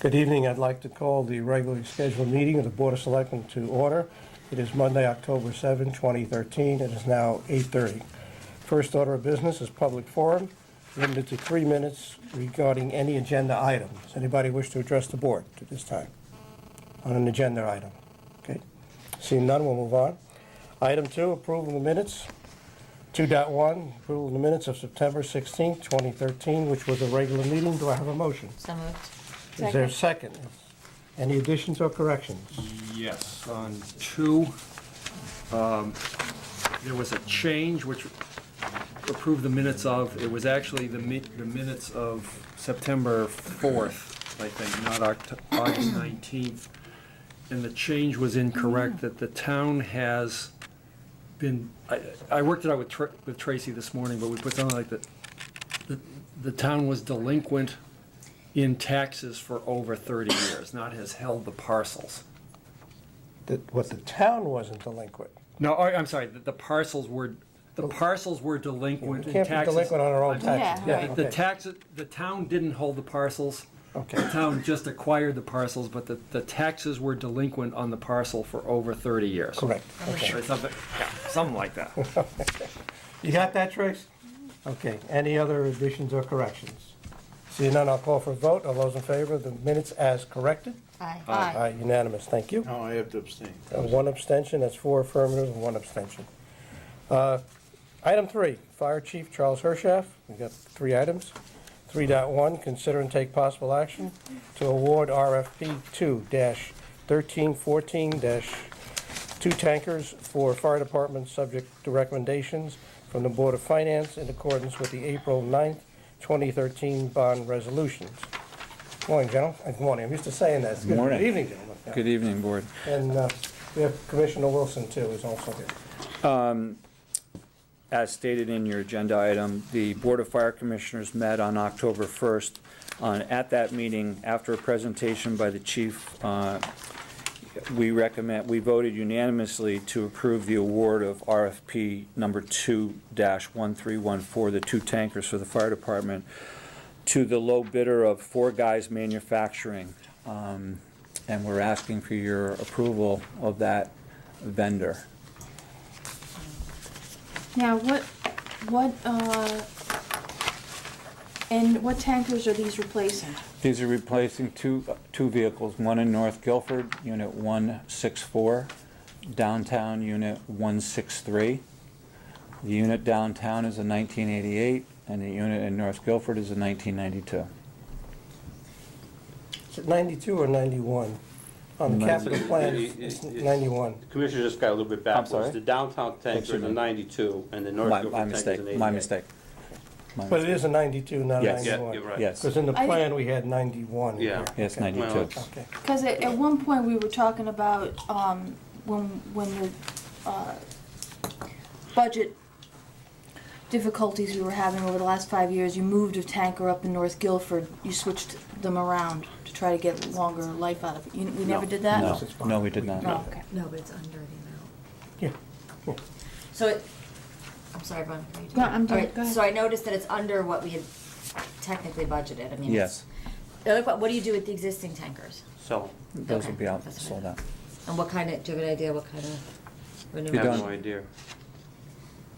Good evening. I'd like to call the regularly scheduled meeting of the Board of Selectmen to order. It is Monday, October 7, 2013. It is now 8:30. First order of business is public forum, limited to 3 minutes regarding any agenda item. Does anybody wish to address the board at this time on an agenda item? Okay. Seeing none, we'll move on. Item 2, approval of the minutes. 2.1, approval of the minutes of September 16, 2013, which was a regular meeting. Do I have a motion? So moved. Is there a second? Any additions or corrections? Yes, on 2, there was a change which approved the minutes of, it was actually the minutes of September 4th, I think, not August 19th. And the change was incorrect, that the town has been, I worked it out with Tracy this morning, but we put something like that. The town was delinquent in taxes for over 30 years, not has held the parcels. What the town wasn't delinquent. No, I'm sorry, the parcels were delinquent We in can't taxes. be delinquent on our own taxes. Yeah, Yeah, The okay. taxes, the town didn't hold the parcels. Okay. The town just acquired the parcels, but the taxes were delinquent on the parcel for over 30 years. Correct. Okay. Or something like that. You got that, Trace? Okay. Any other additions or corrections? Seeing none, I'll call for a vote. All those in favor of the minutes as corrected? Aye. Aye, unanimous. Thank you. No, I have to abstain. One abstention, that's 4 affirmative and 1 abstention. Item 3, Fire Chief Charles Hershaff. We've got 3 items. 3.1, consider and take possible action to award RFP 2-1314-2 tankers for fire department subject to recommendations from the Board of Finance in accordance with the April 9th, 2013 bond resolutions. Morning, gentlemen. Good morning. I'm used to saying that. It's good. Morning. Good evening, gentlemen. Yeah. Good evening, Board. And we have Commissioner Wilson, too, who's also here. As stated in your agenda item, the Board of Fire Commissioners met on October 1st. At that meeting, after a presentation by the chief, we voted unanimously to approve the award of RFP number 2-1314, the 2 tankers for the fire department, to the low bidder of 4 Guys Manufacturing. And we're asking for your approval of that vendor. Now, what tankers are these replacing? These are replacing two vehicles, one in North Guilford, Unit 164, downtown Unit 163. The unit downtown is a 1988, and the unit in North Guilford is a 1992. Is it 92 or 91? On the capital plan, it's 91. The Commissioner just got a little bit backwards. sorry? The downtown tanker is a 92, and the North My Guilford tanker is an 88. mistake, my mistake. But it is a 92, not a Yes. 91. Yeah, you're right. Yes, Because in the plan, we had 91 Yeah. here. yes, Okay. 92. Well, it's- Okay. Because at one point, we were talking about when the budget difficulties we were having over the last 5 years, you moved a tanker up in North Guilford, you switched them around to try to get longer life out of it. We never did that? No, it's fine. no, we did not. Oh, okay. No, but it's under the amount. Yeah. So I'm sorry, Ron. No, I'm done. All right, Go ahead. so I noticed that it's under what we had technically budgeted. I mean, Yes, The other what do you do with the existing tankers? So, those Okay, will be out, that's sold out. And what kind of, do you have an idea what kind of I renewal? have done. no idea.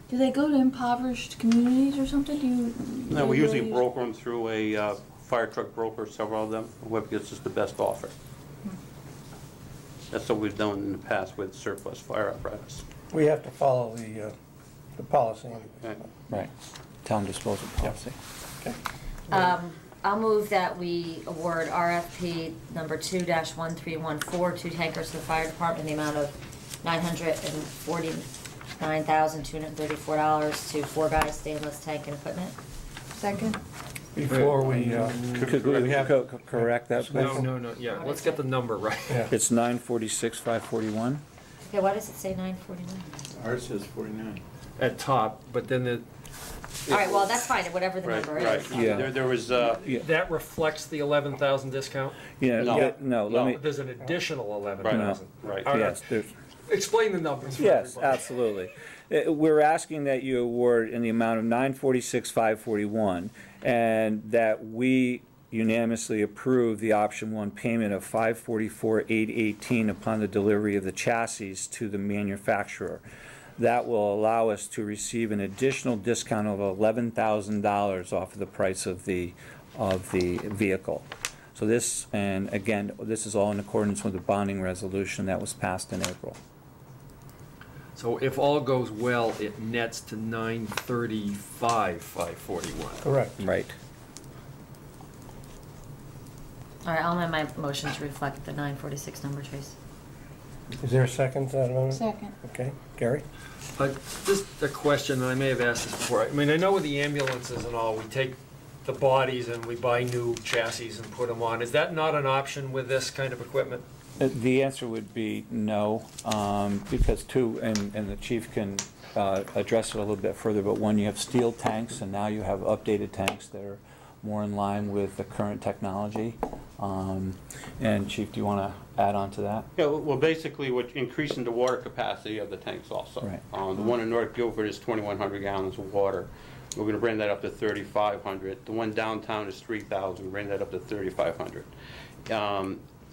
Do they go to impoverished communities or something? Do you? No, we do usually they- broker them through a fire truck broker, several of them, whoever gets us the best offer. That's what we've done in the past with surplus fire apparatus. We have to follow the policy. Right. Right, town disposal policy. Okay. I'll move that we award RFP number 2-1314, 2 tankers to the fire department in the amount of $949,234 to 4 Guys Stainless Tank and Equipment. Second? Before we, Could we have- correct that, please? No, yeah, let's get the number right. yeah. It's 946,541. Okay, why does it say 949? Ours says 49. At top, but then All right, well, that's fine, whatever the Right, number right. is. Yeah. There was, that reflects the 11,000 discount? Yeah, No. no, No. let me, There's an additional 11,000. right. All right. yes, there's, Explain the numbers for yes, everybody. absolutely. We're asking that you award in the amount of $946,541, and that we unanimously approve the option one payment of $544,818 upon the delivery of the chassis to the manufacturer. That will allow us to receive an additional discount of $11,000 off of the price of the vehicle. So this, and again, this is all in accordance with the bonding resolution that was passed in April. So if all goes well, it nets to $935,541. Correct. Right. All right, I'll amend my motion to reflect the 946 number, Trace. Is there a second to that amendment? Second. Okay, Gary? Just a question, and I may have asked this before. I mean, I know with the ambulances and all, we take the bodies and we buy new chassis and put them on. Is that not an option with this kind of equipment? The answer would be no, because and the chief can address it a little bit further, but one, you have steel tanks, and now you have updated tanks that are more in line with the current technology. And Chief, do you want to add on to that? Yeah, well, basically, we're increasing the water capacity of the tanks also. Right. The one in North Guilford is 2,100 gallons of water. We're gonna bring that up to 3,500. The one downtown is 3,000, bring that up to 3,500.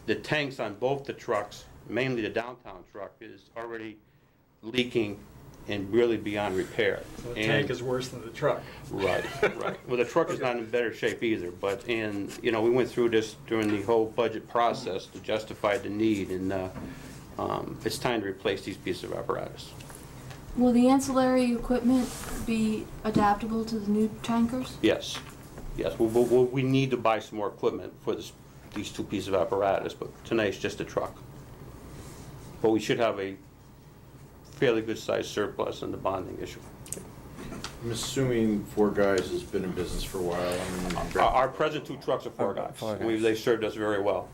The tanks on both the trucks, mainly the downtown truck, is already leaking and really beyond repair. The tank is worse than the truck. Right, right. Well, the truck is not in better shape either, but, we went through this during the whole budget process to justify the need, and it's time to replace these pieces of apparatus. Will the ancillary equipment be adaptable to the new tankers? Yes, yes. We need to buy some more equipment for these two pieces of apparatus, but tonight's just a truck. But we should have a fairly good-sized surplus in the bonding issue. I'm assuming Four Guys has been in business for a while. Our present two trucks are Four Guys. Four Guys. They served us very well.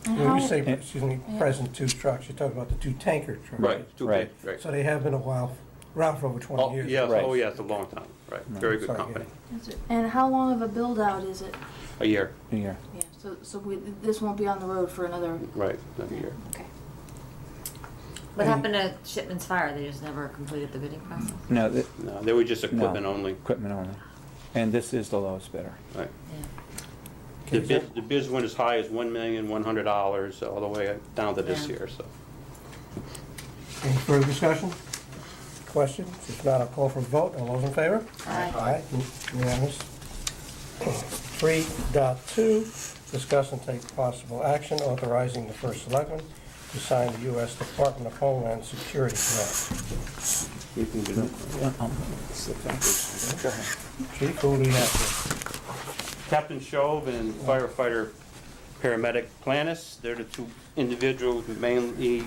And When how- you say, excuse me, present two trucks, you're talking about the two tanker trucks. Two Right. big, right. So they have been around for over 20 Oh, years. yes, Right. oh, yeah, it's a long time, right. Very good Sorry, company. Is it- And how long of a build-out is it? A year, Yeah. Yeah, this won't be on the road for another, right, a year. okay. What happened to Shipman's Fire? They just never completed the bidding process? No, No, they were just equipment only, equipment only. And this is the lowest bidder. right. Yeah. The bids went as high as $1,100,000 all the way down to this Yeah. year, so. Any further discussion? Questions? If not, I'll call for a vote. All those in favor? Aye. Aye, unanimous. 3.2, discuss and take possible action authorizing the first selectman to sign the U.S. Department of Homeland Security grant. Go ahead. Chief, who do we have here? Captain Shove and firefighter paramedic Planis, they're the two individuals mainly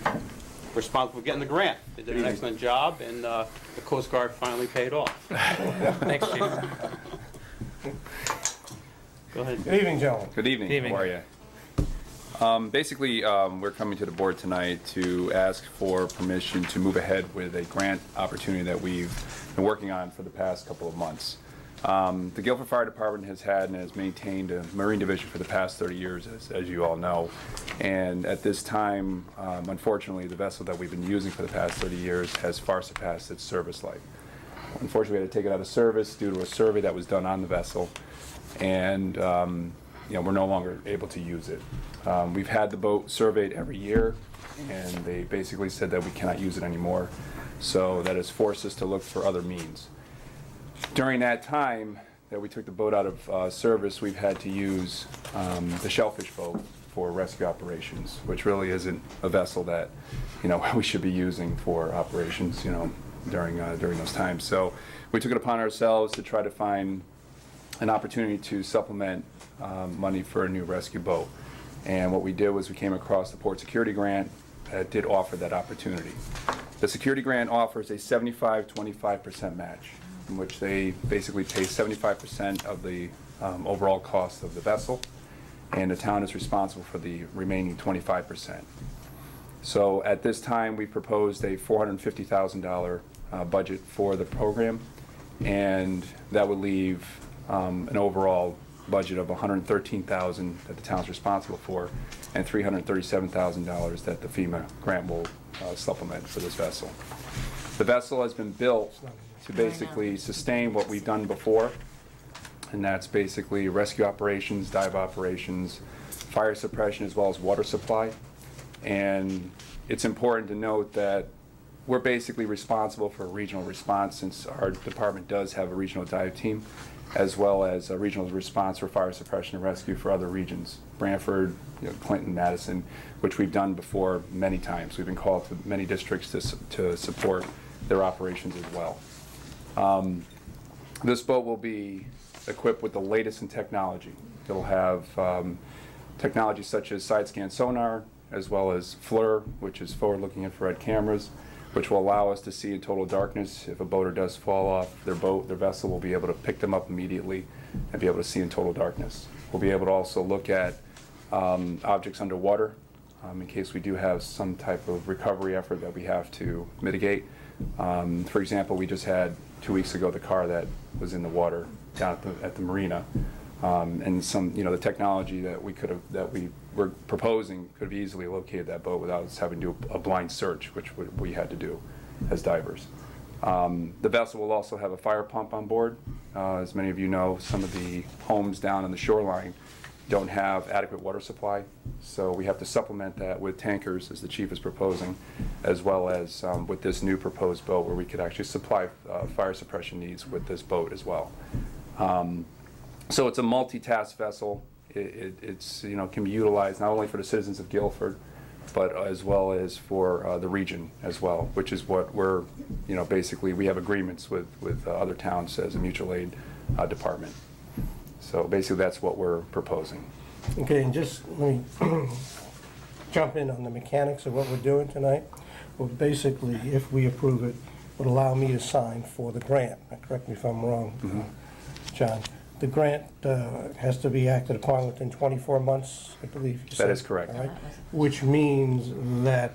responsible for getting the grant. They did an excellent job, and the Coast Guard finally paid off. Thanks, Chief. Go ahead. Good evening, gentlemen. Good evening. How are you? Basically, we're coming to the board tonight to ask for permission to move ahead with a grant opportunity that we've been working on for the past couple of months. The Guilford Fire Department has had and has maintained a Marine Division for the past 30 years, as you all know. And at this time, unfortunately, the vessel that we've been using for the past 30 years has far surpassed its service life. Unfortunately, we had to take it out of service due to a survey that was done on the vessel, and we're no longer able to use it. We've had the boat surveyed every year, and they basically said that we cannot use it anymore. So that has forced us to look for other means. During that time that we took the boat out of service, we've had to use the shellfish boat for rescue operations, which really isn't a vessel that we should be using for operations during those times. So we took it upon ourselves to try to find an opportunity to supplement money for a new rescue boat. And what we did was we came across the Port Security Grant that did offer that opportunity. The security grant offers a 75-25% match, in which they basically pay 75% of the overall cost of the vessel, and the town is responsible for the remaining 25%. So at this time, we proposed a $450,000 budget for the program, and that would leave an overall budget of $113,000 that the town's responsible for, and $337,000 that the FEMA grant will supplement for this vessel. The vessel has been built to basically sustain what we've done before. and that's basically rescue operations, dive operations, fire suppression, as well as water supply. And it's important to note that we're basically responsible for a regional response, since our department does have a regional dive team, as well as a regional response for fire suppression and rescue for other regions, Brantford, Clinton, Madison, which we've done before many times. We've been called to many districts to support their operations as well. This boat will be equipped with the latest in technology. It'll have technology such as side scan sonar, as well as FLIR, which is forward-looking infrared cameras, which will allow us to see in total darkness. If a boater does fall off their vessel will be able to pick them up immediately and be able to see in total darkness. We'll be able to also look at objects underwater in case we do have some type of recovery effort that we have to mitigate. For example, we just had 2 weeks ago the car that was in the water down at the marina, and the technology that we were proposing could have easily located that boat without us having to do a blind search, which we had to do as divers. The vessel will also have a fire pump on board. As many of you know, some of the homes down on the shoreline don't have adequate water supply, so we have to supplement that with tankers, as the chief is proposing, as well as with this new proposed boat where we could actually supply fire suppression needs with this boat as well. So it's a multitask vessel. It's can be utilized not only for the citizens of Guilford, but as well as for the region as well, which is what we're basically we have agreements with other towns as a mutual aid department. So basically that's what we're proposing. Okay, and just let me jump in on the mechanics of what we're doing tonight. Well, basically, if we approve it, would allow me to sign for the grant. Correct me if I'm wrong, John. The grant has to be acted upon within 24 months, I believe you said. That is correct. All right? Which means that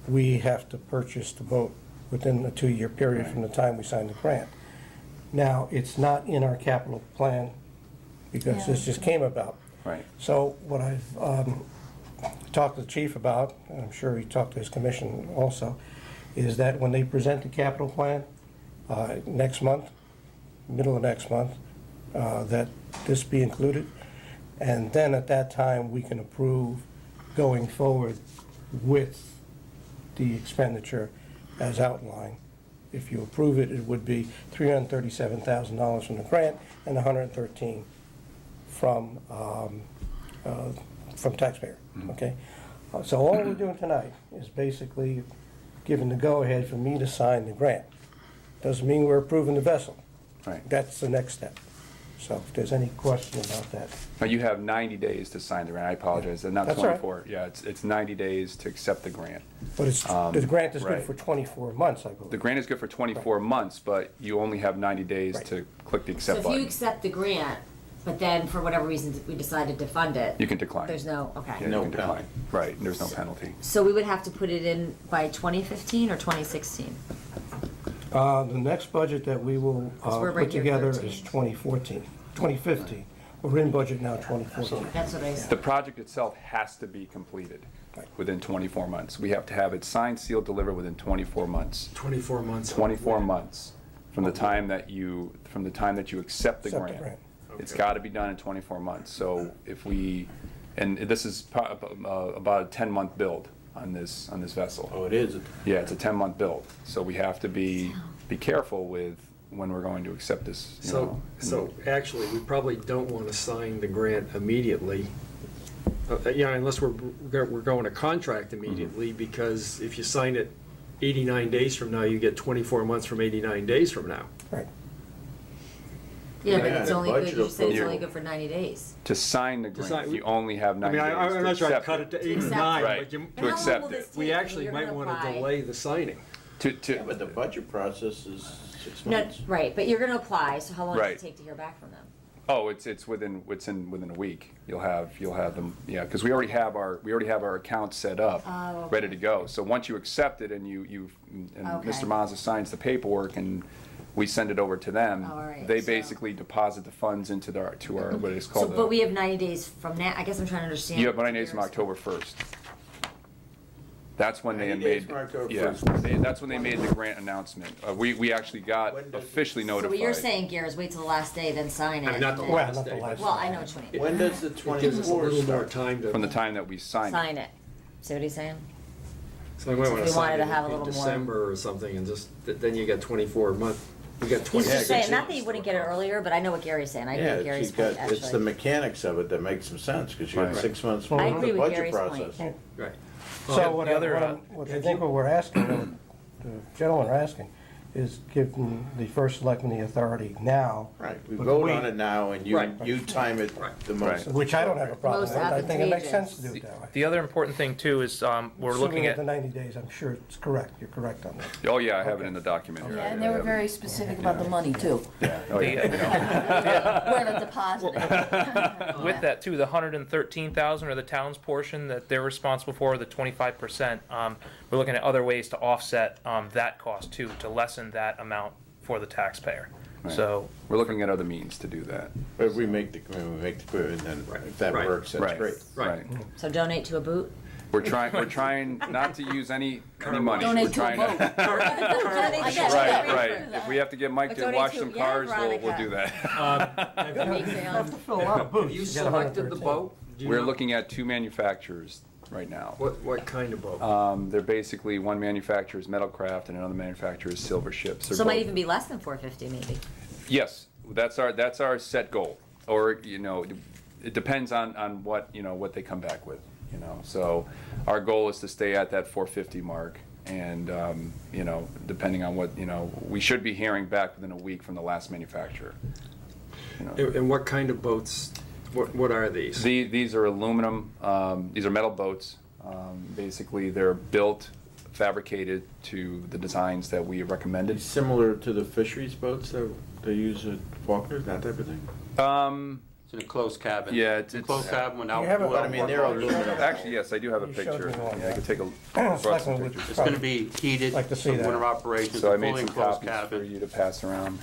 we have to purchase the boat within a 2-year period from the time we sign the grant. Now, it's not in our capital plan because this just came about. Right. So what I've talked to the chief about, and I'm sure he talked to his commission also, is that when they present the capital plan next month, middle of next month, that this be included. And then at that time, we can approve going forward with the expenditure as outlined. If you approve it, it would be $337,000 from the grant and $113,000 from taxpayer, okay? So all we're doing tonight is basically giving the go-ahead for me to sign the grant. Doesn't mean we're approving the vessel. Right. That's the next step. So if there's any question about that. Now, you have 90 days to sign the grant. I apologize, not That's all right. 24. Yeah, it's 90 days to accept the grant. But it's, the grant is good right. for 24 months, I believe. The grant is good for 24 months, but you only have 90 days Right. to click the So accept if you button. accept the grant, but then for whatever reason we decided to fund it, You can decline. there's no, Yeah, okay. you No can decline. penalty. Right, and there's no penalty. So we would have to put it in by 2015 or 2016? The next budget that we will we're right put here, together 13. is 2015. We're in budget now, 2014. That's what I said. The project itself has to be completed Right. within 24 months. We have to have it signed, sealed, delivered within 24 months. 24 months. 24 months from the time that you accept the Accept the grant. grant. It's got to be done in 24 months. So if we, and this is about a 10-month build on this vessel. Oh, it is? Yeah, it's a 10-month build. So we have to be careful with when we're going to accept this. So actually, we probably don't want to sign the grant immediately. Unless we're going to contract immediately, because if you sign it 89 days from now, you get 24 months from 89 days from now. Right. Yeah, but Yeah, it's the only good, budget you said it's approval. only good for 90 days. To sign the sign- grant, you only have I 90 mean, days I'm not trying to accept cut it to 8 or accept 9, it. Right. but To And how long accept will it. this take? we actually You're might gonna want to apply. delay the signing. Yeah, but the budget process is 6 No, months. right, but you're gonna apply, so how long does Right. it take to hear back from them? Oh, it's within a week. You'll have them, yeah, because we already have our account set up, Oh, okay. ready to go. So once you accept it and Okay. Mr. Mazza signs the paperwork and we send it over to them, All right, they so- basically deposit the funds into our what is So, called. but we have 90 days from now, I guess I'm trying to understand. You have 90 days from yours. October 1st. That's when they had 90 days made, from October yeah, 1st. that's when they made the grant announcement. We actually got When does- officially So notified. what you're saying, Gary, is wait till the last day, then sign it. I mean, not the and then- last not the day, last but Well, I know what you mean. When does the it gives us a 24 little more start? time to. From the time that we signed it. Sign it. See what he's saying? So we might So want if to we wanted sign to it have a in little more- December or something, and just, then you got 24 months, you got He's 26 just saying, not that you months wouldn't to get it recover. earlier, but I know what Gary's saying. I agree Yeah, with Gary's it's got, point, it's the actually. mechanics of it that makes some sense, because you got Right. 6 months I for agree the with budget Gary's point. process. Right. So what the other, I think what we're asking, what the gentlemen are asking, is give the first selectman the authority now, Right, we But vote we- on it now, and Right. you time it Right. the most. which I don't have a problem Most with. I think it makes sense to do advantageous. it that way. The other important thing too is, we're looking Assuming the at, 90 days, I'm sure it's correct, you're correct on that. Oh, yeah, I have it in the document here. Yeah, and I they were have it. very specific about the money too, Yeah, oh, yeah. where to deposit it. with that too, the 113,000 or the town's portion that they're responsible for, the 25%, we're looking at other ways to offset, that cost too, to lessen that amount for the taxpayer. Right. So, We're looking at other means to do that. But if we make the commitment, we make the commitment, then if that Right. works, that's Right, great. right. So donate to a boot? We're trying not to use any money. Donate We're to a trying boat. I guess. Right, right. If we have to get Mike But to donate wash to- some yeah, cars, we'll Veronica. do that. You have to fill a lot of boots. You to get selected the 113. boat? Do you We're know looking at 2 manufacturers right now. What kind of boat? They're basically, one manufacturer is Metalcraft and another manufacturer is Silver Ships. They're So it might both- even be less than 450 maybe. Yes, that's our set goal. Or, it depends on what, what they come back with, So our goal is to stay at that 450 mark. And, depending on what, we should be hearing back within a week from the last manufacturer. And what kind of boats, what are these? These are aluminum, these are metal boats. Basically, they're built, fabricated to the designs that we recommended. It's similar to the fisheries boats that they use at Faulkner, that type of thing? It's in a closed cabin. Yeah, It's a closed cabin without. You have it- But I mean, they're aluminum. Actually, yes, I do have a You showed picture. me one, Yeah, I could take a, Selectmen brought some would- pictures. It's gonna be heated, Like to see some that. winter operations, So I fully made some enclosed copies for cabin. you to pass around.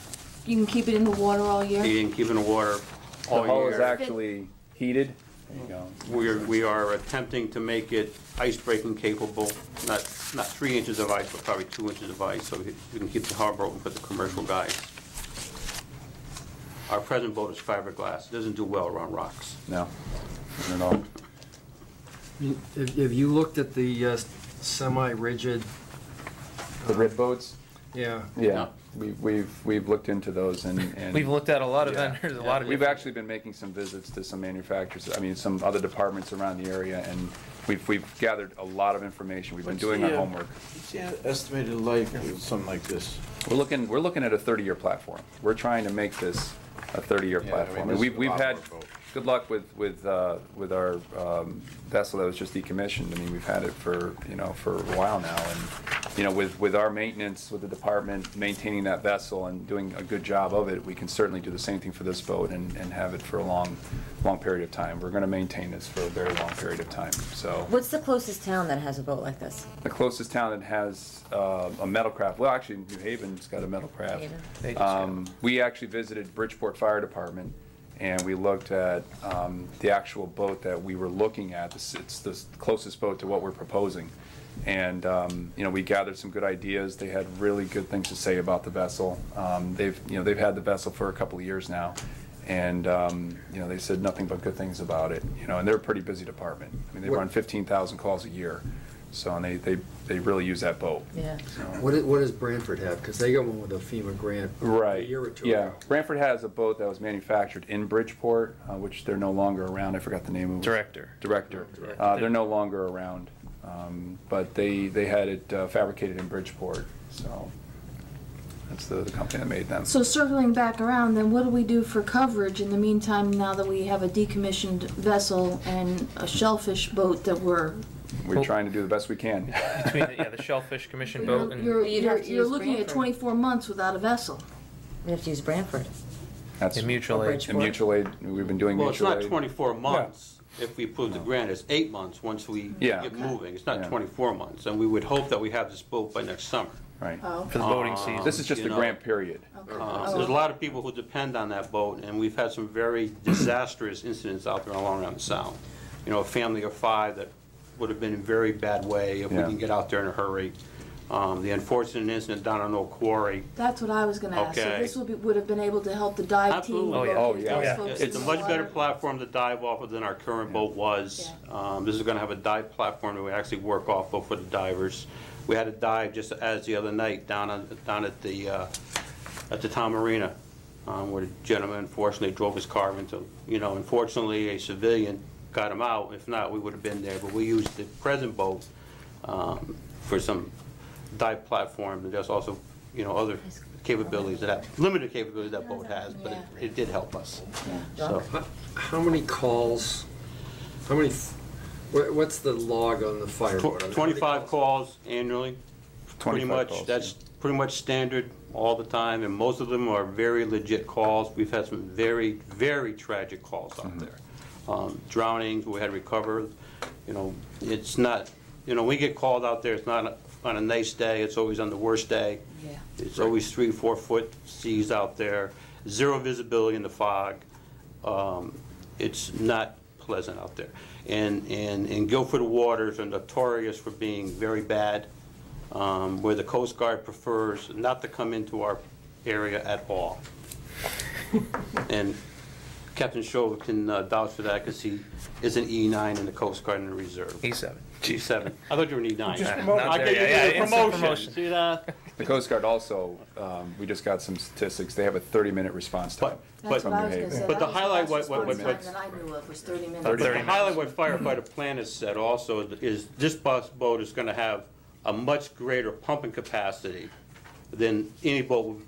You can keep it in the water all year? Heating, keeping the water The all hull is year. actually heated. There you go. We are attempting to make it ice breaking capable, not 3 inches of ice, but probably 2 inches of ice, so we can keep the harbor open for the commercial guys. Our present boat is fiberglass, it doesn't do well around rocks. No, not at all. Have you looked at the semi-rigid? The rib boats? Yeah. Yeah, we've looked into those and. we've looked at a lot of Yeah. vendors, a lot of We've different. actually been making some visits to some manufacturers, some other departments around the area, and we've gathered a lot of information. We've been doing our homework. What's the estimated life of something like this? We're looking at a 30-year platform. We're trying to make this a 30-year Yeah, I mean, platform. And this is a we've lot had more boat. good luck with our vessel that was just decommissioned. I mean, we've had it for a while now, and with our maintenance, with the department maintaining that vessel and doing a good job of it, we can certainly do the same thing for this boat and have it for a long period of time. We're going to maintain this for a very long period of time. So What's the closest town that has a boat like this? the closest town that has a metalcraft, well, actually, New Haven's got a metalcraft. Haven? They just got- We actually visited Bridgeport Fire Department, and we looked at the actual boat that we were looking at. It's the closest boat to what we're proposing. And, we gathered some good ideas. They had really good things to say about the vessel. They've had the vessel for a couple of years now. And, they said nothing but good things about it, and they're a pretty busy department. I mean, they run 15,000 calls a year. So, and they really use that boat. Yeah. What does Branford have? Because they got one with a FEMA grant a year or two Yeah, ago. Branford has a boat that was manufactured in Bridgeport, which they're no longer around. I forgot the name of it. Director. They're no longer around, but they had it fabricated in Bridgeport. So that's the company that made them. So circling back around, then what do we do for coverage in the meantime, now that we have a decommissioned vessel and a shellfish boat that we're... We're trying to do the best we can. Between the Shellfish Commission boat and. You'd have to You're use looking at Branford. 24 months without a vessel. We have to use Branford. That's And mutual Or aid. Bridgeport. and mutual aid. We've been doing Well, it's mutual not aid. 24 months if we approve the grant, it's 8 months once we Yeah. get moving. It's not Yeah. 24 months, and we would hope that we have this boat by next summer. Right. For the boating season. This is just You the know, grant period. There's a lot of people who depend on that boat, and we've had some very disastrous incidents out there along around the Sound. A family of 5 that would have been in very bad way if we Yeah. didn't get out there in a hurry. The unfortunate incident down on Old Quarry, That's what I was gonna ask. So Okay. this would have been able to help the dive team. Absolutely. locate Oh, those yeah. folks it's a in the much better water. platform to dive off of than our current boat was. This is gonna have a dive platform that we actually work off of for the divers. We had a dive just as the other night down at the town marina, where the gentleman unfortunately drove his car into, unfortunately, a civilian got him out. If not, we would have been there, but we used the present boat for some dive platform, and there's also, other capabilities limited capabilities that boat has, but it did help us. So, How many calls, what's the log on the fireboat? I mean, how many 25 calls annually, pretty 25 much, calls, that's pretty much standard all the time, and most of them are very legit calls. We've had some very, very tragic calls out there. Drownings, we had recovered, it's not, we get called out there, it's not on a nice day, it's always on the worst day. Yeah. It's always 3-4 foot seas out there, zero visibility in the fog. It's not pleasant out there. And Guilford waters are notorious for being very bad, where the Coast Guard prefers not to come into our area at all. And Captain Shove can vouch for that because he is an E9 in the Coast Guard in the reserve. E7. G7. I thought you were an E9. Just I promote- Not gave there, you yeah, a instant promotion. See that? The Coast Guard also, we just got some statistics, they have a 30-minute response time. But That's from what I New was gonna Haven. say. But That to was highlight last what- response what's- time that I knew of was 30 minutes. But to 30 highlight what firefighter plan has said also is this bus boat is gonna have a much greater pumping capacity than any boat.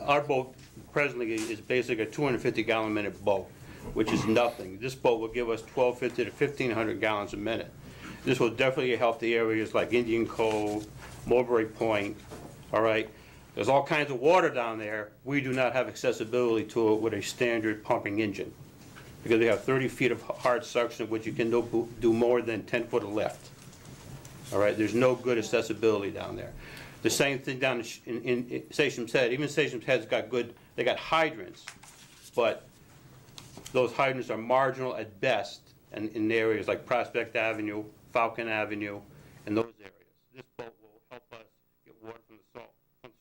Our boat presently is basically a 250-gallon a minute boat, which is nothing. This boat will give us 1,250 to 1,500 gallons a minute. This will definitely help the areas like Indian Cove, Mulberry Point, all right? There's all kinds of water down there. We do not have accessibility to it with a standard pumping engine, because they have 30 feet of hard suction, which you can do more than 10 foot of lift. All right, there's no good accessibility down there. The same thing down in Sachems Head. Even Sachems Head's got they got hydrants, but those hydrants are marginal at best in areas like Prospect Avenue, Falcon Avenue, and those areas. This boat will help us get water from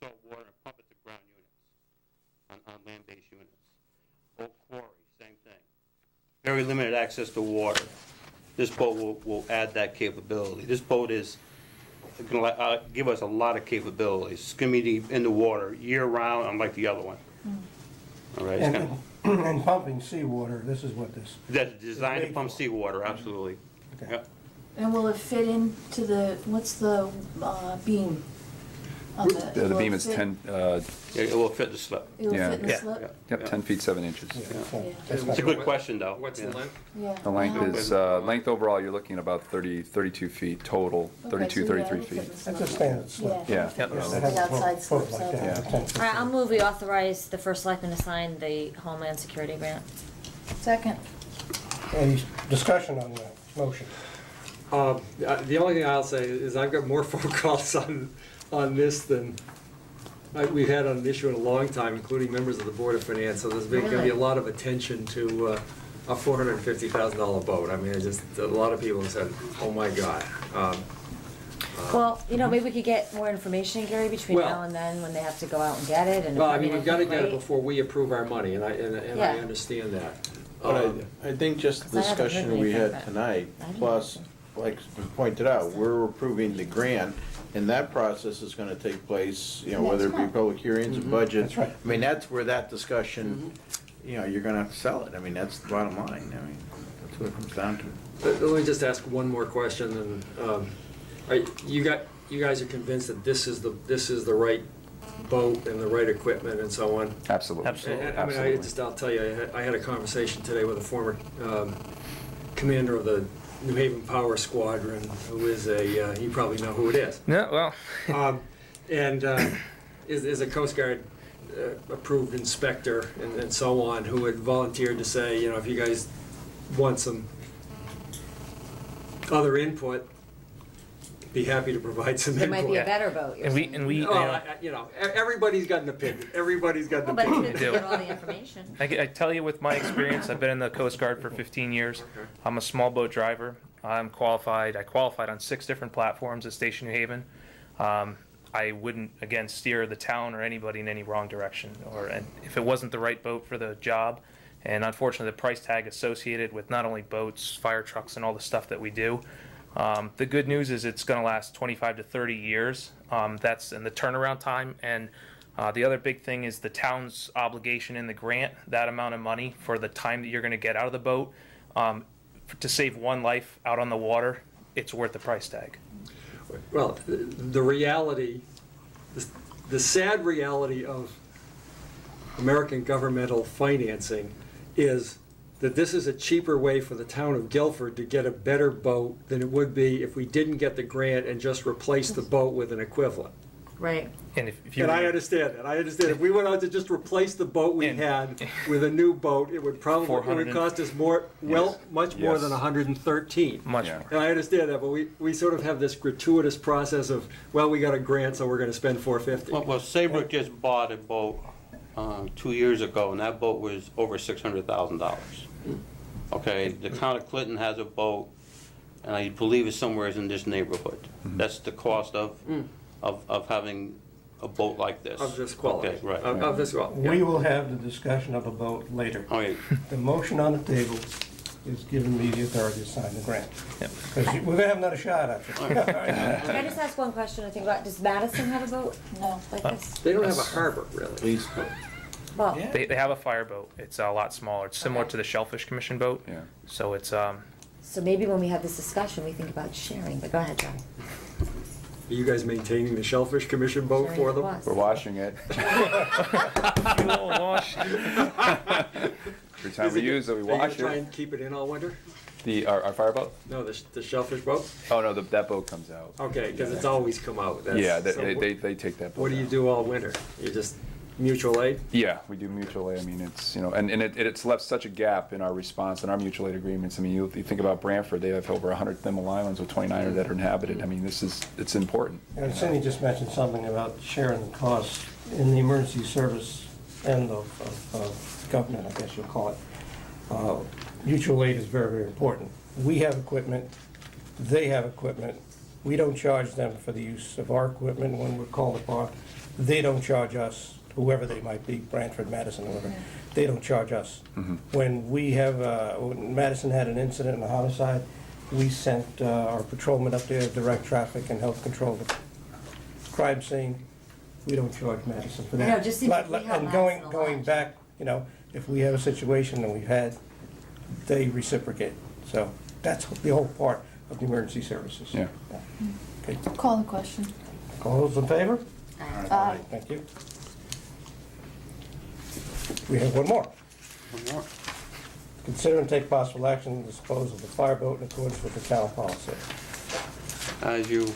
salt water and pump it to ground units, on land-based units. Old Quarry, same thing. Very limited access to water. This boat will add that capability. This boat is going to give us a lot of capabilities. It's going to be in the water year-round, unlike the other one. All right, it's gonna- And pumping seawater, this is what this, that's designed to pump seawater, absolutely. Okay. Yep. And will it fit into what's the beam? On The will beam it is fit- 10, It will fit the slip. It'll yeah. fit in the Yeah. slip? yep, 10 feet 7 inches. yeah, Yeah. that's It's a good question, though. What's the Yeah. length? Yeah. The length is, length overall, you're looking at about 32 feet total, Okay, 32, so 33 it'll fit in feet. the That's slip. a standard slip. Yeah. Yep. Yeah, The they have a outside boat slips like out that, there. with a 10 foot All right, I'll slip. move we authorize the first selectman to sign the Homeland Security grant. Second. Any discussion on that motion? The only thing I'll say is I've got more phone calls on this than we've had on an issue in a long time, including members of the Board of Finance, so there's going to be a Really? lot of attention to a $450,000 boat. I mean, a lot of people have said, oh my God. Well, maybe we could get more information, Gary, between Well- now and then, when they have to go out and get it, and. Well, I mean, we've got to get it great. before we approve our money, and I Yeah. understand that. But I think just the I haven't heard discussion we anything had about it. tonight, I didn't plus, know. like we pointed out, we're approving the grant, and that process is gonna take place, whether it be month. public hearings or budget. That's right. I mean, that's where that discussion, you're gonna have to sell it. I mean, that's the bottom line. I mean, that's what it comes down to. Let me just ask one more question, and you guys are convinced that this is the right boat and the right equipment and so on? Absolutely. Absolutely. I mean, I'll tell you, I had a conversation today with a former commander of the New Haven Power Squadron, who is you probably know who it is. No, well, And is a Coast Guard approved inspector and so on, who had volunteered to say, if you guys want some other input, be happy to provide some It input. might be a better boat. you're and we, saying. Everybody's got an opinion. Everybody's got an Well, but it's opinion. good to do. get all the information. I tell you with my experience, I've been in the Coast Guard for 15 years. I'm a small boat driver. I'm qualified. I qualified on 6 different platforms at Station New Haven. I wouldn't, again, steer the town or anybody in any wrong direction, and if it wasn't the right boat for the job. And unfortunately, the price tag associated with not only boats, fire trucks, and all the stuff that we do. The good news is it's going to last 25 to 30 years. That's in the turnaround time. And the other big thing is the town's obligation in the grant, that amount of money for the time that you're going to get out of the boat. To save one life out on the water, it's worth the price tag. Well, the reality, the sad reality of American governmental financing is that this is a cheaper way for the town of Guilford to get a better boat than it would be if we didn't get the grant and just replaced the boat with an equivalent. Right. And if you And I understand that. I understand. If we went out to just replace the boat we And- had with a new boat, it would probably, it would cost us more, well, much more than Yes. 113. much Yeah. more. And I understand that, but we sort of have this gratuitous process of, well, we got a grant, so we're gonna spend $450. Well, Saybrook just bought a boat 2 years ago, and that boat was over $600,000. Okay, the town of Clinton has a boat, and I believe it's somewhere in this neighborhood. That's the cost of having a boat like this. Of this quality. Okay, right. Of this, well, yeah. We will have the discussion of a vote later. Okay, The motion on the table is giving me the authority to sign the grant. Yep. Because we're gonna have another shot at it. Can I just ask one question? I think about, does Madison have a boat No. like this? They don't have a harbor, really. Please. Well, They have a fireboat. It's a lot smaller. It's similar to the Shellfish Commission boat. Yeah. So it's so maybe when we have this discussion, we think about sharing, but go ahead, John. Are you guys maintaining the Shellfish Commission boat Sharing for the them? cost. We're washing it. fuel wash. Every time we use it, we Are you gonna wash try it. and keep it in all winter? Our fireboat? No, the Shellfish boat? Oh, no, that boat comes out. Okay, because it's always come out. That's- Yeah, so they take that boat What do you out. do all winter? You just mutual aid? Yeah, we do mutual aid. I mean, it's, and it's left such a gap in our response and our mutual aid agreements. I mean, you think about Branford, they have over 100 Thimble Islands with 29 that are inhabited. I mean, it's important. And Cindy just mentioned something about sharing the costs in the emergency service end of government, I guess you'll call it. Mutual aid is very, very important. We have equipment, they have equipment. We don't charge them for the use of our equipment when we're called upon. They don't charge us, whoever they might be, Branford, Madison, whoever. They don't charge us. When when Madison had an incident, a homicide, we sent our patrolmen up there to direct traffic and help control the crime scene. We don't charge Madison for that. I know, it just seems like we help And Madison a going lot. back, if we have a situation that we've had, they reciprocate. So that's the whole part of the emergency services. Yeah. Okay, Call the question. all those in favor? Aye. Thank you. We have one more. one more. Consider and take possible action to dispose of the fireboat in accordance with the town policy. As you,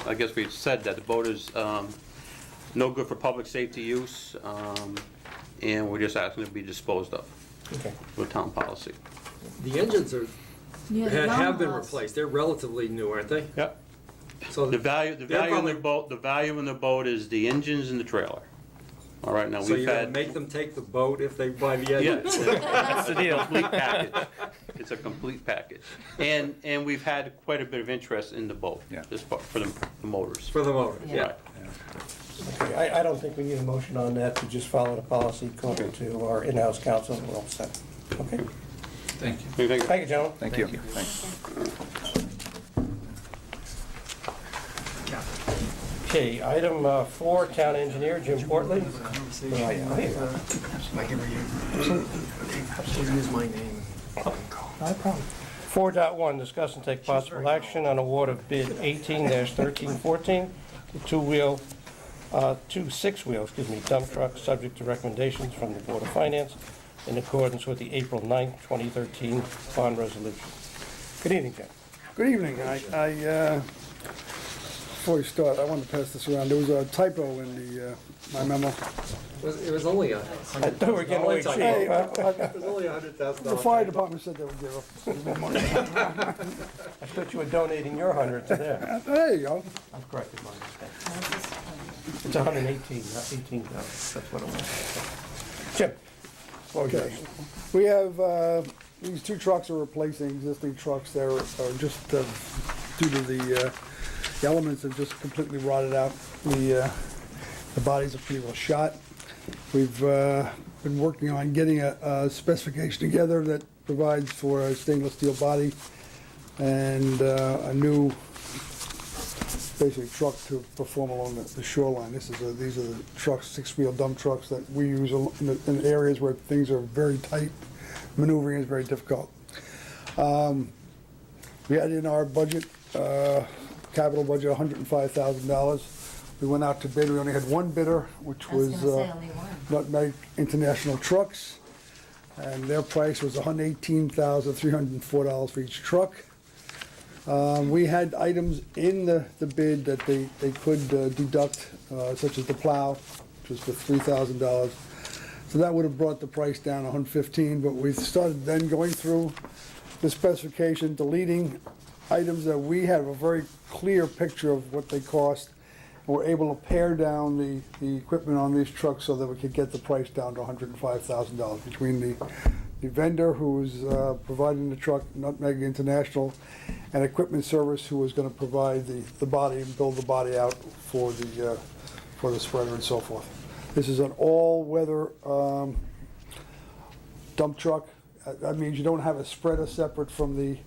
I guess we said that the boat is no good for public safety use, and we're just asking to be disposed of Okay. with town policy. The engines are, Yeah, the have been Yamahas. replaced. They're relatively new, aren't they? Yep. So The value in probably- the value in the boat is the engines and the trailer. All right, now So we've you're gonna had. make them take the boat if they buy the Yeah, engine? that's the deal. Complete package. It's a complete package. And we've had quite a bit of interest in the boat. Yeah. Just for the motors. For the motor, Yeah. yeah. Right. Okay, I don't think we need a motion on that, to just follow the policy according to our in-house counsel, we're all set. Okay? Thank you. What do you think? Thank you, gentlemen. Thank you. Thanks. Okay, item 4, town engineer Jim Portley. Where are you? Oh, here you are. So use my name. No problem. 4.1, discuss and take possible action on award of bid 18-1314, two six-wheel, dump truck, subject to recommendations from the Board of Finance in accordance with the April 9th, 2013 bond resolution. Good evening, Jim. Good evening. Before we start, I want to pass this around. There was a typo in my memo. It was only a I thought we were getting away cheap. Hey, It was only $100,000. the fire department said they would give us more money. I thought you were donating your 100 to them. There you go. I've corrected my mistake. It's 118, not 18,000. That's what it was. Jim, floor is yours. We have these two trucks are replacing existing trucks. They're just due to the elements have just completely rotted out. The bodies are pretty well shot. We've been working on getting a specification together that provides for a stainless steel body and a new, basically, truck to perform along the shoreline. These are the trucks, six-wheel dump trucks that we use in areas where things are very tight. Maneuvering is very difficult. We had in our budget, capital budget, $105,000. We went out to bid. We only had one bidder, which I was was gonna say only one. Nutmeg International Trucks, and their price was $118,304 for each truck. We had items in the bid that they could deduct, such as the plow, which was for $3,000. So that would have brought the price down $115,000, but we started then going through the specification, deleting items that we have a very clear picture of what they cost. We're able to pare down the equipment on these trucks so that we could get the price down to $105,000 between the vendor who's providing the truck, Nutmeg International, and Equipment Service, who was going to provide the body and build the body out for the spreader and so forth. This is an all-weather dump truck. That means you don't have a spreader separate from the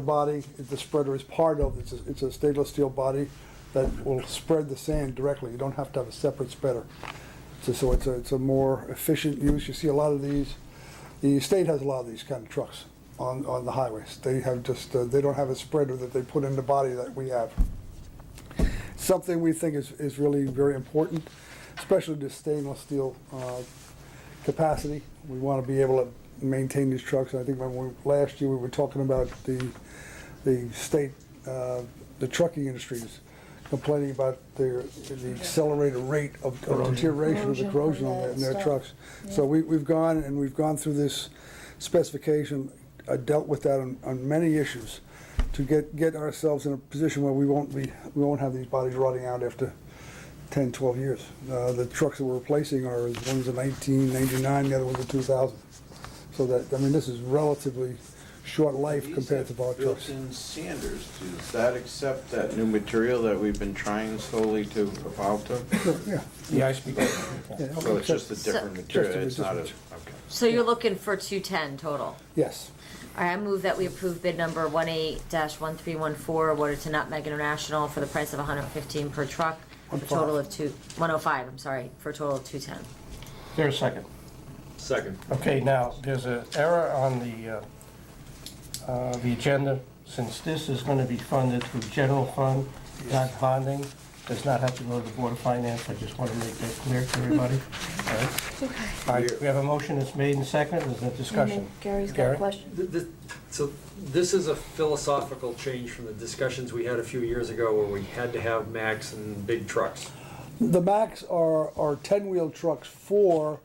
body. The spreader is part of it. It's a stainless steel body that will spread the sand directly. You don't have to have a separate spreader. So it's a more efficient use. You see a lot of these. The state has a lot of these kind of trucks on the highways. They have just they don't have a spreader that they put in the body that we have. Something we think is really very important, especially the stainless steel capacity. We want to be able to maintain these trucks. I think last year we were talking about the state, the trucking industries complaining about the accelerated rate of deterioration of the corrosion in their trucks. So we've gone through this specification, dealt with that on many issues to get ourselves in a position where we won't have these bodies rotting out after 10, 12 years. The trucks that we're replacing are one's a 1999, the other one's a 2000. So that, I mean, this is relatively short life compared to our trucks. Built-in sanders, does that accept that new material that we've been trying slowly to evolve to? Yeah. The ice beacon. Yeah. So it's just a different material, Just a it's not a, different- okay. So you're looking for 210 total? Yes. All right, I move that we approve bid number 18-1314 awarded to Nutmeg International for the price of $115 per truck, for a total of 105, I'm sorry, for a total of 210. There's a second. Second. Okay, now, there's an error on the agenda. Since this is going to be funded through general fund, not bonding, does not have to go to the Board of Finance. I just want to make that clear to everybody. All right? All right, we have a motion that's made and seconded. There's no discussion. Gary's got Gary? a question. So this is a philosophical change from the discussions we had a few years ago where we had to have Max and big trucks. The Max are 10-wheel trucks for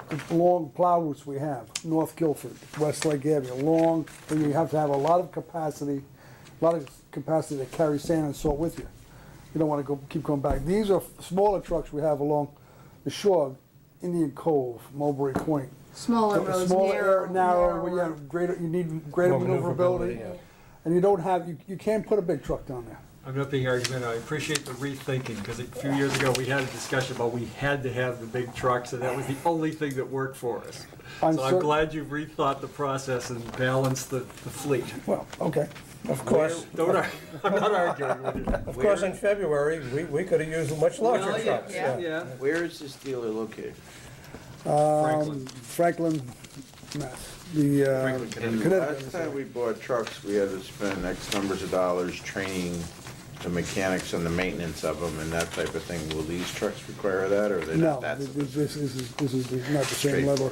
the long plow routes we have, North Guilford, West Lake Avenue, long, and you have to have a lot of capacity to carry sand and salt with you. You don't want to keep going back. These are smaller trucks we have along the shore, Indian Cove, Mulberry Point. Smaller roads, Smaller, narrow, narrower. you need greater More maneuverability. yeah. And you can't put a big truck down there. I'm not being argumentative. I appreciate the rethinking, because a few years ago, we had a discussion about we had to have the big trucks, and that was the only thing that worked for us. I'm So I'm cer- glad you've rethought the process and balanced the fleet. Well, okay. Of course, I'm not arguing with you. of course, in February, we could have used much larger Well, trucks. Yeah. Where is this dealer located? Franklin, Mass. The And Connecticut. last time we bought trucks, we had to spend X numbers of dollars training the mechanics and the maintenance of them and that type of thing. Will these trucks require that, or are they No, not that? this is not the same level.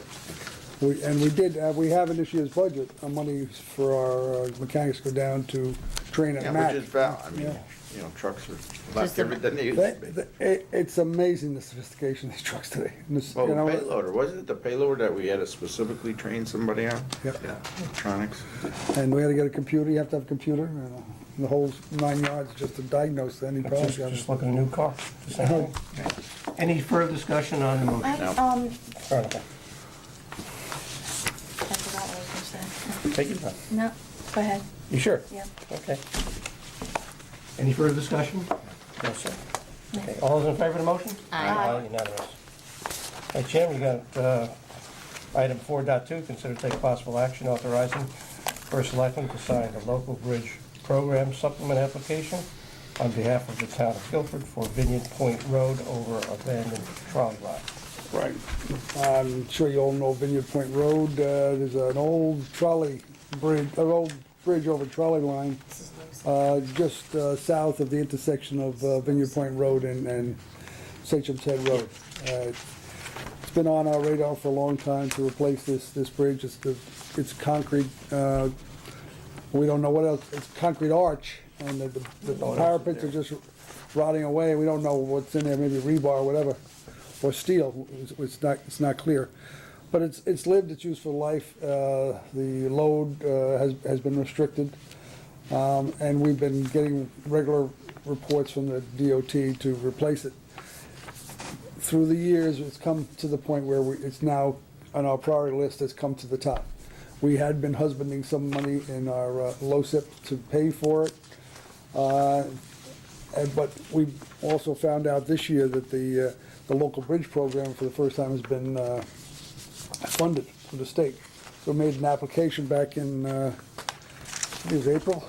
We have in this year's budget, money for our mechanics go down to train at Yeah, Mac. which is valid. I mean, Yeah. you know, trucks are a Just lot a- different than they used to be. It's amazing the sophistication of these trucks today. And this, Well, you the know, payloader, wasn't it the payloader that we had to specifically train somebody on? Yep. Yeah, electronics. And we had to get a computer, you have to have a computer, and the whole 9 yards just to diagnose any problems. Just look at a new car. the same thing. Any further discussion on the motion? I, No. Oh, okay. I forgot Take your time. No, go ahead. You sure? Yeah. Okay. Any further discussion? No, sir. Okay, all those in favor of the motion? Aye. Unanimous. Hey, Jim, you got item 4.2, consider take possible action authorizing First Selectman to sign the local bridge program supplement application on behalf of the town of Guilford for Vineyard Point Road over abandoned trolley lot. Right. I'm sure you all know Vineyard Point Road. There's an old trolley bridge, an old bridge over trolley line, just south of the intersection of Vineyard Point Road and Satcham's Head Road. It's been on our radar for a long time to replace this bridge. It's concrete. We don't know what else. It's concrete arch, and the parapets are just rotting away. We don't know what's in there. Maybe rebar or whatever, or steel. It's not clear. But it's lived its useful life. The load has been restricted, and we've been getting regular reports from the DOT to replace it. Through the years, it's come to the point where it's now on our priority list. Has come to the top. We had been husbanding some money in our LoCIP to pay for it, but we also found out this year that the local bridge program for the first time has been funded from the state. So we made an application back in, I think it was April,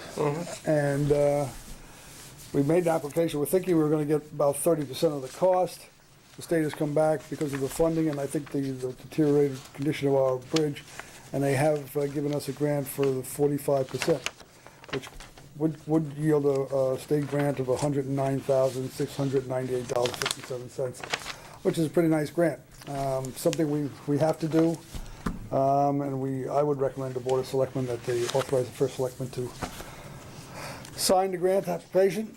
and we made an application. We're thinking we were going to get about 30% of the cost. The state has come back because of the funding and I think the deteriorated condition of our bridge, and they have given us a grant for the 45%, which would yield a state grant of $109,698.57, which is a pretty nice grant. Something we have to do, and I would recommend the Board of Selectmen that they authorize the First Selectman to sign the grant application,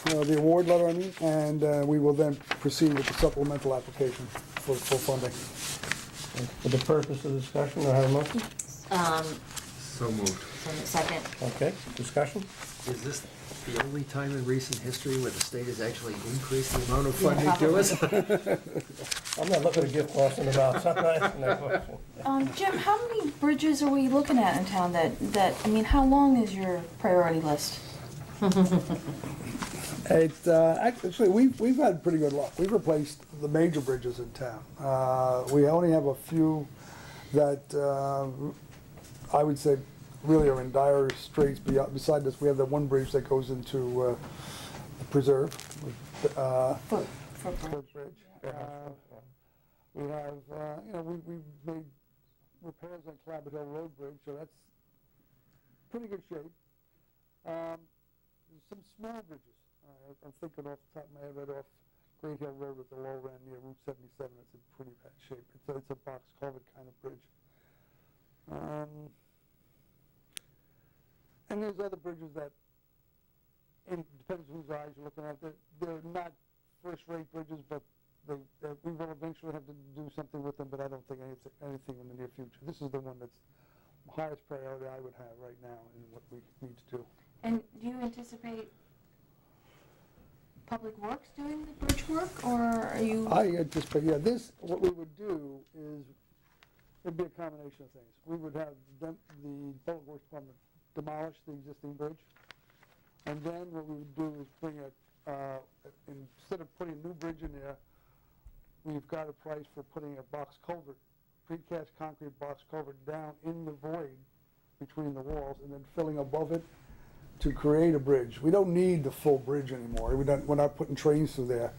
the award letter, I mean, and we will then proceed with the supplemental application for funding. For the purpose of discussion, do I have a motion? So moved. Second. Okay, discussion? Is this the only time in recent history where the state has actually increased the amount of funding to us? I'm not looking to give Boston about something. No question. Jim, how many bridges are we looking at in town I mean, how long is your priority list? Actually, we've had pretty good luck. We've replaced the major bridges in town. We only have a few that I would say really are in dire straits. Beside this, we have that one bridge that goes into the preserve. Foot Bridge. We have, we've made repairs on Clabber Hill Road Bridge, so that's pretty good shape. There's some small bridges. I'm thinking off the top of my head, right off Great Hill Road at the low end near Route 77. It's in pretty bad shape. It's a box culvert kind of bridge. And there's other bridges that, it depends whose eyes you're looking at. They're not first-rate bridges, but we will eventually have to do something with them, but I don't think anything in the near future. This is the one that's the highest priority I would have right now in what we need to do. And do you anticipate Public Works doing the bridge work, or are you? I anticipate, what we would do is, it'd be a combination of things. We would have the Public Works Department demolish the existing bridge, and then what we would do is bring instead of putting a new bridge in there, we've got a price for putting a box culvert, precast concrete box culvert down in the void between the walls, and then filling above it to create a bridge. We don't need the full bridge anymore. We're not putting trains through there.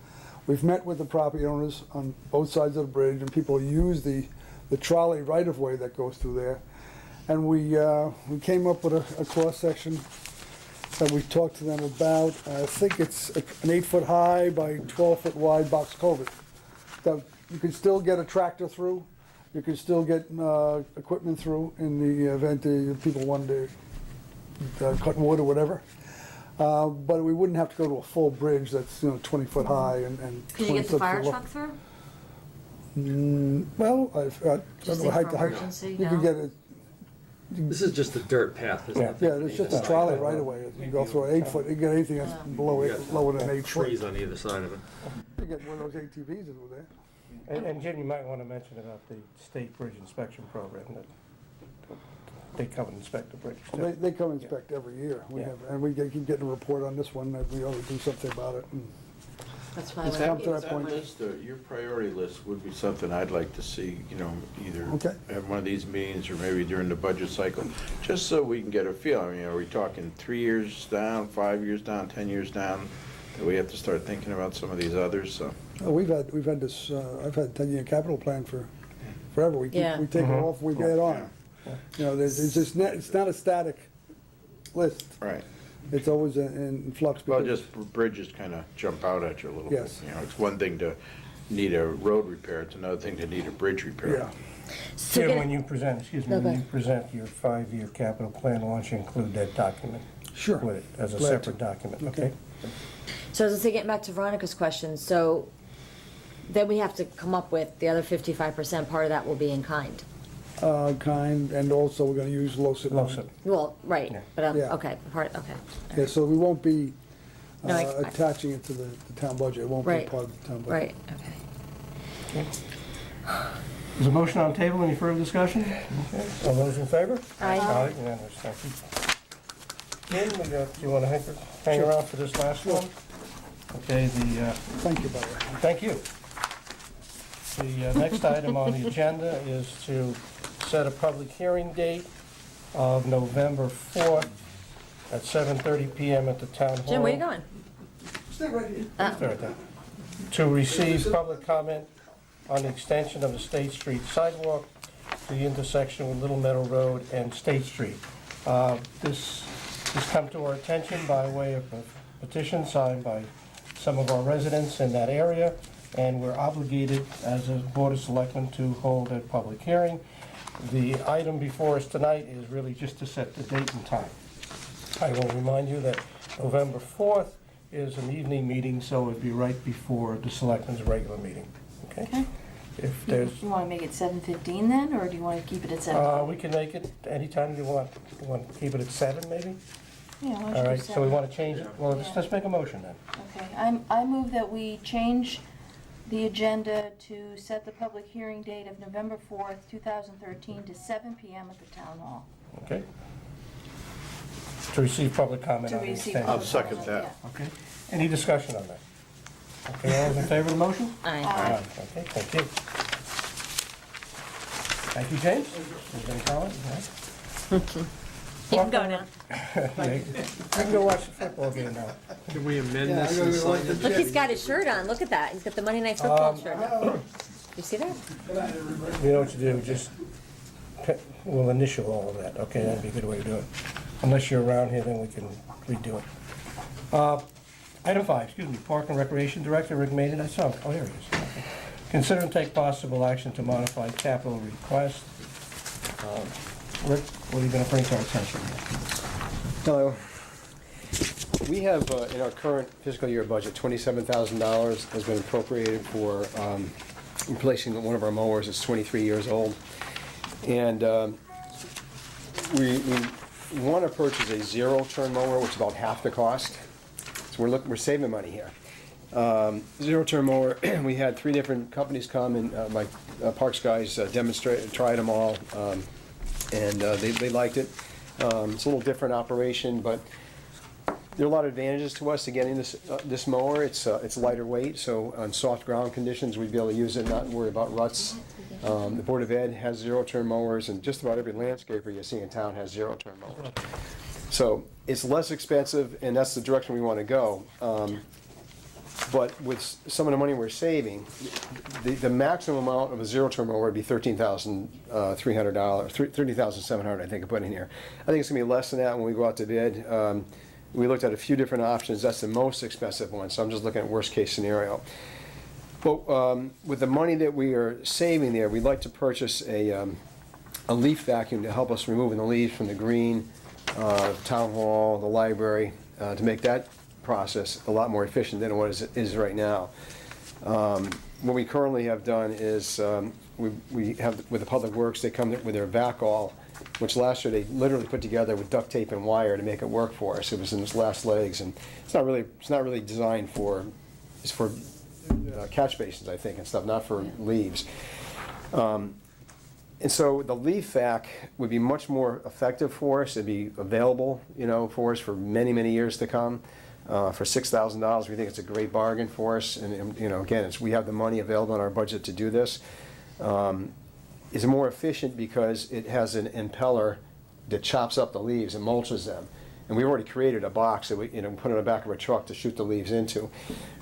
We've met with the property owners on both sides of the bridge, and people use the trolley right-of-way that goes through there. And we came up with a cross-section that we talked to them about. I think it's an 8-foot high by 12-foot wide box culvert. So you can still get a tractor through. You can still get equipment through in the event that people wanted to cut wood or whatever. But we wouldn't have to go to a full bridge that's 20 foot high and 20 Could you get the foot fire low. truck through? Well, I Just don't know think for emergency, you could no? get it. This is just a dirt path, isn't it? Yeah, it's just a trolley right away. You go through an 8 foot. You get anything that's lower than 8 foot. Trees on either side of it. You get one of those ATVs over there. And Jim, you might want to mention about the state bridge inspection program. they come and inspect the bridges Well, too. They come inspect every year. We Yeah. have, and we keep getting a report on this one, that we ought to do something about it. And That's why It's we're. come to that That point. list, your priority list would be something I'd like to see, either Okay. at one of these meetings or maybe during the budget cycle, just so we can get a feel. I mean, are we talking 3 years down, 5 years down, 10 years down? Do we have to start thinking about some of these others, so? We've had this, I've had 10-year capital plan for forever. We Yeah. take it off, we get on. There's just, it's not a static list. Right. It's always in flux. Well, because- just bridges kind of jump out at you a little bit. Yes. It's one thing to need a road repair, it's another thing to need a bridge repair. Yeah. So Jim, get- when you present, No, go when you ahead. present your 5-year capital plan, why don't you include that document Sure. with it as a Glad separate to. document, Okay. okay? So as I say, getting back to Veronica's question, so then we have to come up with the other 55%, part of that will be in kind. Kind, and also we're gonna use LoCIP money. LoCIP. Well, right, Yeah. but, Yeah. okay, okay. Yeah, so we won't be No, I- attaching it to the town budget. It won't be Right. part of the town budget. Right, okay. Is a motion on the table, any further discussion? Okay. All those in favor? Aye. Aye, unanimous, thank you. Jim, do you want to hang around for this last one? Okay, Thank you, by the way. thank you. The next item on the agenda is to set a public hearing date of November 4th at 7:30 PM at the town hall. Jim, where you going? Stay right here. Start that. To receive public comment on the extension of the State Street sidewalk to the intersection with Little Meadow Road and State Street. This has come to our attention by way of a petition signed by some of our residents in that area, and we're obligated as a Board of Selectmen to hold a public hearing. The item before us tonight is really just to set the date and time. I will remind you that November 4th is an evening meeting, so it'd be right before the Selectmen's regular meeting, okay? Okay. If there's, You wanna make it 7:15 then, or do you wanna keep it at 7? we can make it anytime you want. You want to keep it at 7, maybe? Yeah, why don't you All do right, so we 7? want to change it? Well, Yeah. let's make a motion then. Okay, I move that we change the agenda to set the public hearing date of November 4th, 2013 to 7 PM at the town hall. Okay? To receive public comment To on the receive extension. I'll public second comment, that. Okay. Any discussion on that? Okay, all those in favor of the motion? Aye. Aye. Okay, thank you. Thank you, James. Is there any comment? You can go now. Yeah, you can go watch the football game now. Can we amend Yeah, this I and gotta sign like it? the- Look, he's got his shirt on, look at that, he's got the Monday Night Football shirt on. You see that? You know what you do, just, we'll initial all of that, okay, that'd be a good way to do it. Unless you're around here, then we can redo it. Item 5, excuse me, Park and Recreation Director, Rick Maiden, I saw him, oh, here he is. Okay. Consider and take possible action to modify capital request. Rick, what are you gonna bring to our attention? Hello. We have, in our current fiscal year budget, $27,000 has been appropriated for replacing one of our mowers. It's 23 years old. And we want to purchase a zero-turn mower, which is about half the cost. So we're saving money here. Zero-turn mower, we had 3 different companies come, and my Parks guys demonstrated, tried them all, and they liked it. It's a little different operation, but there are a lot of advantages to us to getting this mower. It's lighter weight, so on soft ground conditions, we'd be able to use it and not worry about ruts. The Board of Ed has zero-turn mowers, and just about every landscaper you see in town has zero-turn mowers. So it's less expensive, and that's the direction we want to go. But with some of the money we're saving, the maximum amount of a zero-turn mower would be $13,300, $30,700, I think I put in here. I think it's gonna be less than that when we go out to bid. We looked at a few different options. That's the most expensive one, so I'm just looking at worst-case scenario. But with the money that we are saving there, we'd like to purchase a leaf vacuum to help us removing the leaves from the green, town hall, the library, to make that process a lot more efficient than what it is right now. What we currently have done is we have, with the Public Works, they come with their vac-all, which last year they literally put together with duct tape and wire to make it work for us. It was in its last legs, and it's not really designed for, it's for catch basins, I think, and stuff, not for leaves. And so the leaf vac would be much more effective for us. It'd be available, for us for many, many years to come. For $6,000, we think it's a great bargain for us. And again, we have the money available in our budget to do this. It's more efficient because it has an impeller that chops up the leaves and mulches them. And we've already created a box that we put in the back of a truck to shoot the leaves into.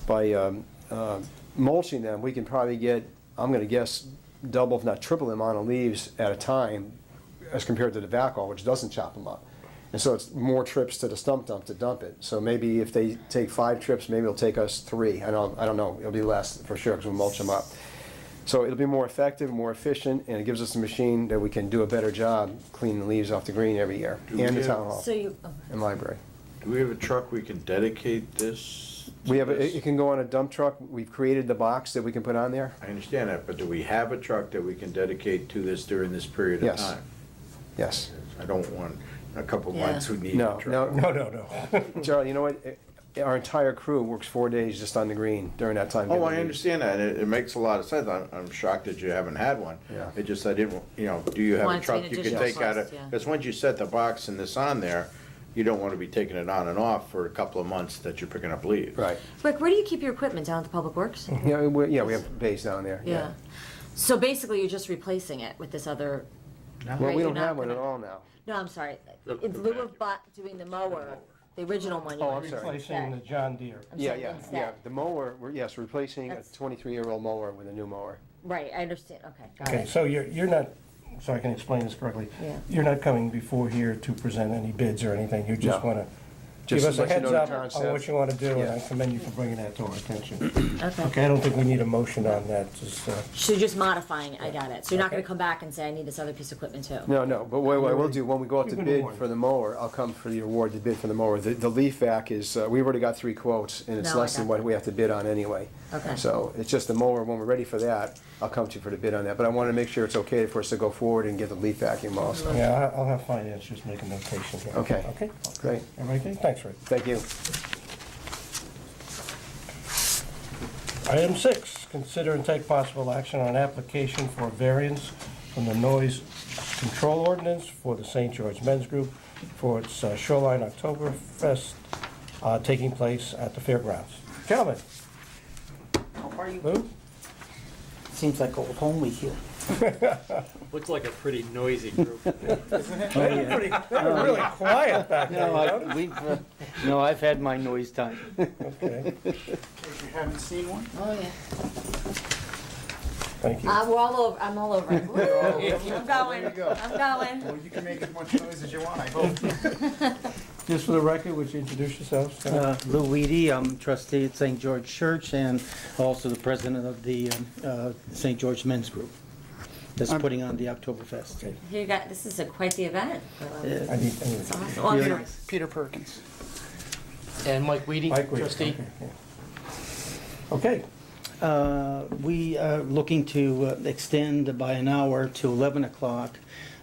By mulching them, we can probably get, I'm going to guess, double if not triple the amount of leaves at a time as compared to the backhoe, which doesn't chop them up. And so it's more trips to the stump dump to dump it. So maybe if they take 5 trips, maybe it'll take us 3. I don't know. It'll be less for sure because we'll mulch them up. So it'll be more effective, more efficient, and it gives us a machine that we can do a better job cleaning the leaves off the green every year, and the town hall So you, and library. Do we have a truck we can dedicate this? We have, it can go on a dump truck. We've created the box that we can put on there. I understand that, but do we have a truck that we can dedicate to this during this period of Yes. time? Yes. I don't want a couple Yeah. months who need a No, truck. No. Charlie, you know what? Our entire crew works 4 days just on the green during that time. Oh, I understand that. It makes a lot of sense. I'm shocked that you haven't had one. Yeah. It just, I didn't, do you have a Want it to be truck an you can additional take out of? cost, yeah. Because once you set the box and this on there, you don't want to be taking it on and off for a couple of months that you're picking up leaves. Right. Rick, where do you keep your equipment? Down at the Public Works? Yeah, we have bays down there. Yeah. So basically, you're just replacing it with this other. Well, Right, we you're don't not have one at gonna- all now. No, I'm sorry. The In lieu of doing the mower, the original one. you Oh, want I'm to sorry. Replacing the John Deere. I'm Yeah, saying yeah, instead. yeah. The mower, we're replacing a That's- 23-year-old mower with a new mower. Right, I understand. Okay, got Okay, it. so you're not, so I can explain this correctly. Yeah. You're not coming before here to present any bids or anything, you just No. want to give Just us a let you heads know the up on concept. what you want to do, and Yeah. I commend you for bringing that to our attention. Okay. Okay, I don't think we need a motion on that, just, So you're just modifying it, I got it. So you're not Okay. gonna come back and say, I need this other piece of equipment too? No, but what I will do, when we go out to You've been bid warned. for the mower, I'll come for the award to bid for the mower. The leaf vac is, we've already got 3 quotes, and it's No, I less than got what that. we have to bid on anyway. Okay. So it's just the mower, when we're ready for that, I'll come to you for the bid on that. But I want to make sure it's okay for us to go forward and get the leaf vacuum also. yeah, I'll have finance just make a notation here. Okay. Okay? Great, Everybody, good? Thanks, Rick. thank you. Item 6, consider and take possible action on an application for variance from the noise control ordinance for the St. George Men's Group for its Shoreline Oktoberfest taking place at the fairgrounds. Gentlemen, How are you? Lou? Seems like old home week here. Looks like a pretty noisy group. They were really quiet back there, No, you know? no, I've had my noise time. Okay, You haven't seen one? Oh, yeah. thank you. We're all over, I'm all over it. Woo! I'm going, I'm going. You can make as much noise as you want, I hope. Just for the record, would you introduce yourselves? Lou Weedy, I'm trustee at St. George Church and also the president of the St. George Men's Group that's putting on the Oktoberfest. Okay. Here you got, this is quite the event. I need, It's awesome. Well, Yeah. Peter Perkins. And Mike Weedy, Mike, wait, trustee. okay, yeah. We are looking to extend by an hour to 11 o'clock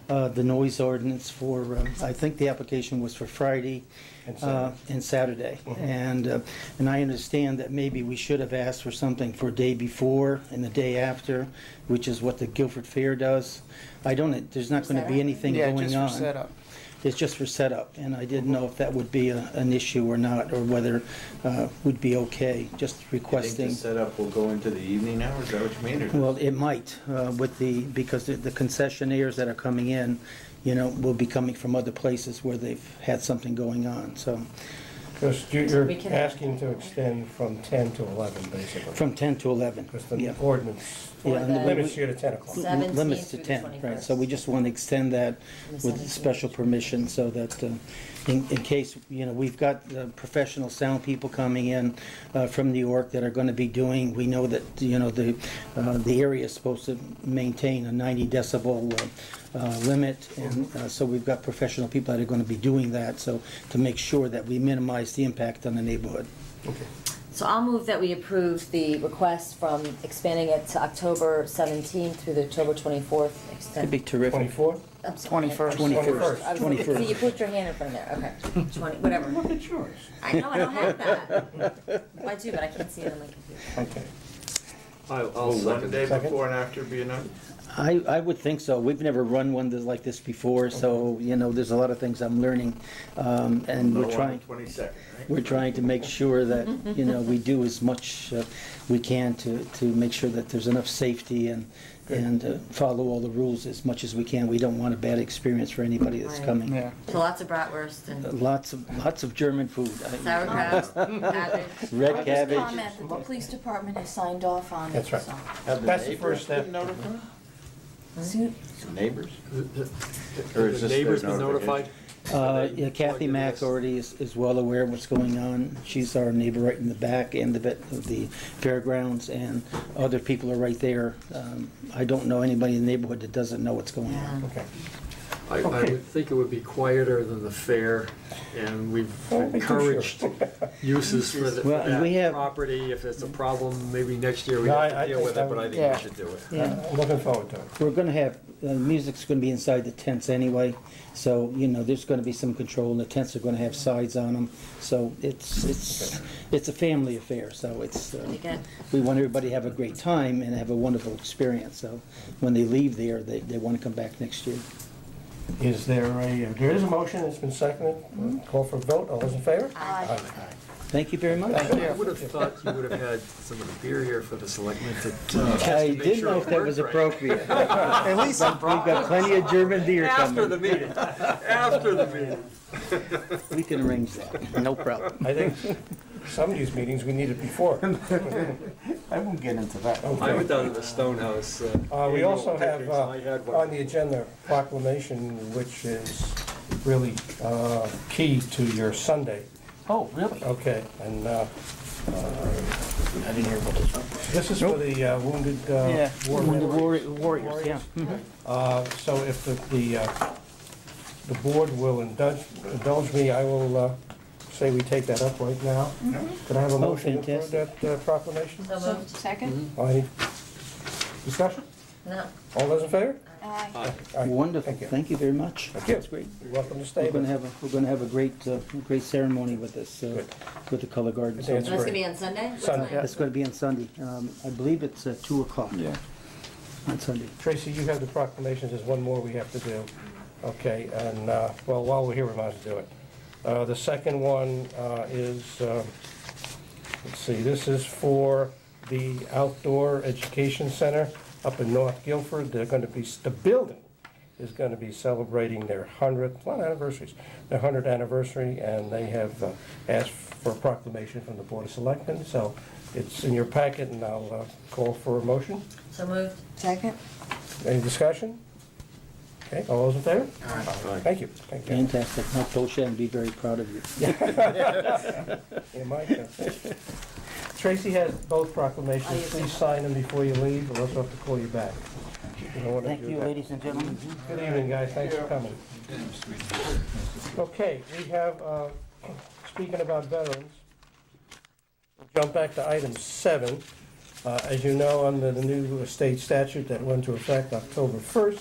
the noise ordinance for, I think the application was for Friday And Saturday. and Saturday. And I understand that maybe we should have asked for something for day before and the day after, which is what the Guilford Fair does. There's not going to be anything Yeah, going just on. for setup. It's just for setup, and I didn't know if that would be an issue or not, or whether would be okay, just Think requesting. the setup will go into the evening hours, is that what you mean? or- Well, it might, because the concessionaires that are coming in, will be coming from other places where they've had something going on, so, Because you're We can- asking to extend from 10 to 11, basically. from 10 to 11. Because the Yeah. ordinance Yeah, and the- limits you to 10 o'clock. 17 Limits to through the 10, right, so we 21st. just want to extend that From the with 17th. special permission, so that in case, we've got professional sound people coming in from New York that are going to be doing, we know that, the area is supposed to maintain a 90 decibel limit, and so we've got professional people that are going to be doing that, so to make sure that we minimize the impact on the neighborhood. So I'll move that we approve the request from expanding it to October 17th through the October 24th That'd be extent. terrific. 24? I'm sorry. 21st. 21st. I was- 21st. See, you put your hand in front of there, okay. 20, whatever. Look at yours. I know, I don't have that. I do, but I can't see it on my computer. Okay. I'll Will one second day it. Second. before and after be enough? I would think so. We've never run one like this before, so, there's a lot of things I'm learning. And we're trying. 22nd, right? We're trying to make sure that, we do as much we can to make sure that there's enough safety and follow all the rules as much as we can. We don't want a bad experience for anybody that's Right. coming. Yeah. So lots of bratwurst and Lots of German food. sauerkraut, cabbage. Red I'll just cabbage. comment that the police department has signed off on it, That's right. so. Have That's the neighbors first step. been notified? Soon- Neighbors? Or is The this neighbors their been notified? Yeah, Kathy Mack already is well aware of what's going on. She's our neighbor right in the back and the fairgrounds, and other people are right there. I don't know anybody in the neighborhood that doesn't know what's going on. Yeah. Okay. I Okay. would think it would be quieter than the fair, and we've Don't be too encouraged uses for Well, and we that have- property. If it's a problem, maybe next year we No, have I to deal think with that it, but I would- think Yeah. we should do it. Yeah. I'm looking forward to it. We're gonna have, music's gonna be inside the tents anyway, so, there's gonna be some control, and the tents are gonna have sides on them. So it's a family affair, so it's, Pretty good. we want everybody to have a great time and have a wonderful experience. So when they leave there, they wanna come back next year. Is there there is a motion, it's been seconded. Call for a vote, all those in favor? Aye. Thank you very much. I would have thought you would have had some of the beer here for the selectmen to test I to make didn't sure know it if that was worked right. appropriate. At least some We've got plenty of German beer After the coming. meeting, after the meeting. We can arrange that. No problem. I think some of these meetings, we need it before. I won't get into that. I went down to the Stonehouse. We also have picnics, and I had one. on the agenda proclamation, which is really key to your Sunday. Oh, really? Okay, and I didn't hear about this one. this is for the wounded Yeah, war Wounded veterans. Warriors, yeah. So if the board will indulge me, I will say we take that up right now. Could I have a motion to approve fantastic. that proclamation? So So, moved. second? Any discussion? No. All those in favor? Aye. Aye. Wonderful. Thank you. Thank you very much. Thank you. That's great. You're welcome to We're stay. gonna have a great ceremony with this, with the color guard. Good So dance. that's gonna be on Sunday? What Sunday. time? It's gonna be on Sunday. I believe it's 2:00 Yeah. on Sunday. Tracy, you have the proclamations, there's one more we have to do. Okay, and, well, while we're here, we might as well do it. The second one is, let's see, this is for the Outdoor Education Center up in North Guilford. They're gonna be, the building is gonna be celebrating their 100th, not anniversaries, their 100th anniversary, and they have asked for a proclamation from the Board of Selectmen, so it's in your packet, and I'll call for a motion. So moved. Second? Any discussion? Okay, all those in favor? Thank you. Thank you. Fantastic. Now, Tosha, and be very proud of you. Yeah, Mike, Tracy has both Oh, proclamations. yes. Please sign them before you leave, or else we'll have to call you back. You don't wanna Thank do you, that. ladies and gentlemen. Good evening, guys. Thanks for coming. Okay, we have, speaking about veterans, jump back to item 7. As you know, under the new state statute that went into effect October 1st,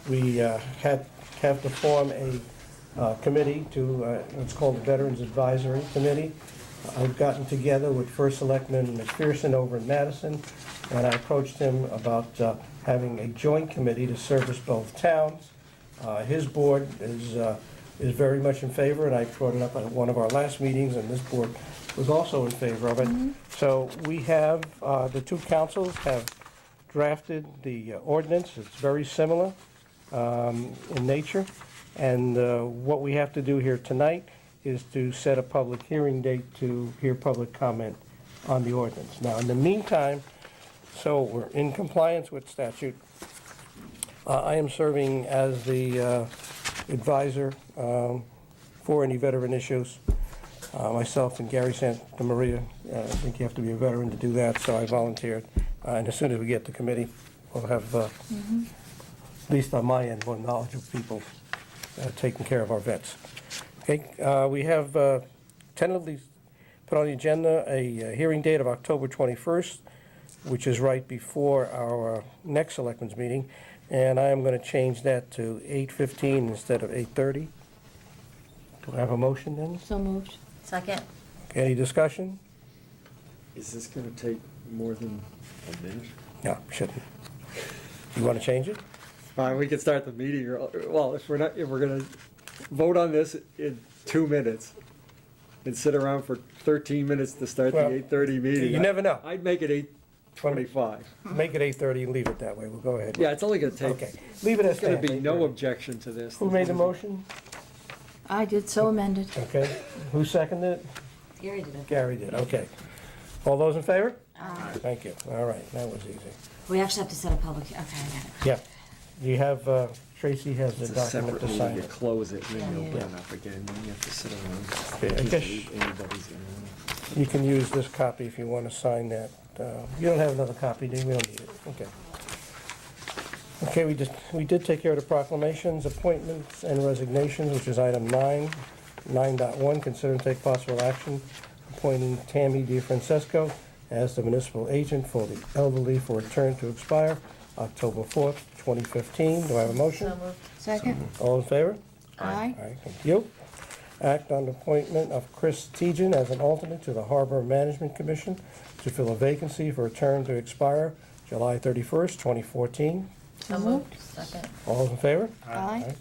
we have to form a committee to, it's called the Veterans Advisory Committee. I've gotten together with First Selectman McPherson over in Madison, and I approached him about having a joint committee to service both towns. His board is very much in favor, and I brought it up at one of our last meetings, and this board was also in favor of it. So we have, the two councils have drafted the ordinance. It's very similar in nature, and what we have to do here tonight is to set a public hearing date to hear public comment on the ordinance. Now, in the meantime, so we're in compliance with statute. I am serving as the advisor for any veteran issues. Myself and Gary Santa Maria, I think you have to be a veteran to do that, so I volunteered. And as soon as we get to committee, we'll have, at least on my end, more knowledgeable people taking care of our vets. Okay, we have tentatively put on the agenda a hearing date of October 21st, which is right before our next selectmen's meeting, and I am going to change that to 8:15 instead of 8:30. Do I have a motion then? So moved. Second. Okay, any discussion? Is this gonna take more than a minute. No, shouldn't. You want to change it? We can start the meeting, well, if we're gonna vote on this in 2 minutes and sit around for 13 minutes to start the Well, 8:30 meeting. you never know. I'd make it 8:25. Make it 8:30 and leave it that way. We'll go ahead. Yeah, it's only gonna take, Okay, leave it as there's gonna that. be no objection to this. Who made the motion? I did, so amended. Okay. Who seconded it? Gary did it. Gary did, okay. All those in favor? Aye. Thank you. All right, that was easy. We actually have to set a public, okay, I got it. Yeah. You have, Tracy has the It's a document separate to meeting, sign you it. close it, and then you Yeah. open it up again, then you have to sit around. Okay, I In guess case anybody's in. you can use this copy if you want to sign that. You don't have another copy, do you? We don't need it. Okay. Okay, we did take care of the proclamations, appointments, and resignations, which is item 9.1, consider and take possible action appointing Tammy DeFrancesco as the municipal agent for the elderly for a term to expire October 4th, 2015. Do I have a motion? So moved. Second? All in favor? Aye. All right, thank you. Act on the appointment of Chris Tejan as an alternate to the Harbor Management Commission to fill a vacancy for a term to expire July 31st, 2014. So moved. Second. All those in favor? Aye.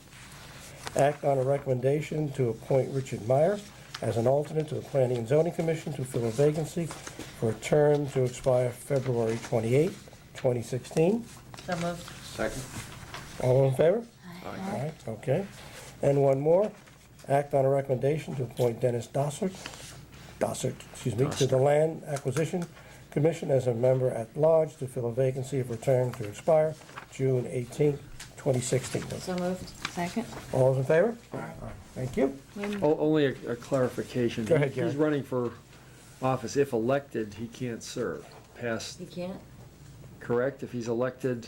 Act on a recommendation to appoint Richard Meyer as an alternate to the Planning and Zoning Commission to fill a vacancy for a term to expire February 28, 2016. So moved. Second? All in favor? Aye. All right, okay. And one more. Act on a recommendation to appoint Dennis Dossert, to the Land Acquisition Commission as a member at large to fill a vacancy for a term to expire June 18, 2016. So moved. Second? All those in favor? Thank you. Only a clarification. Go ahead, Gary. He's running for office. If elected, he can't serve. Past, You can't? correct? If he's elected,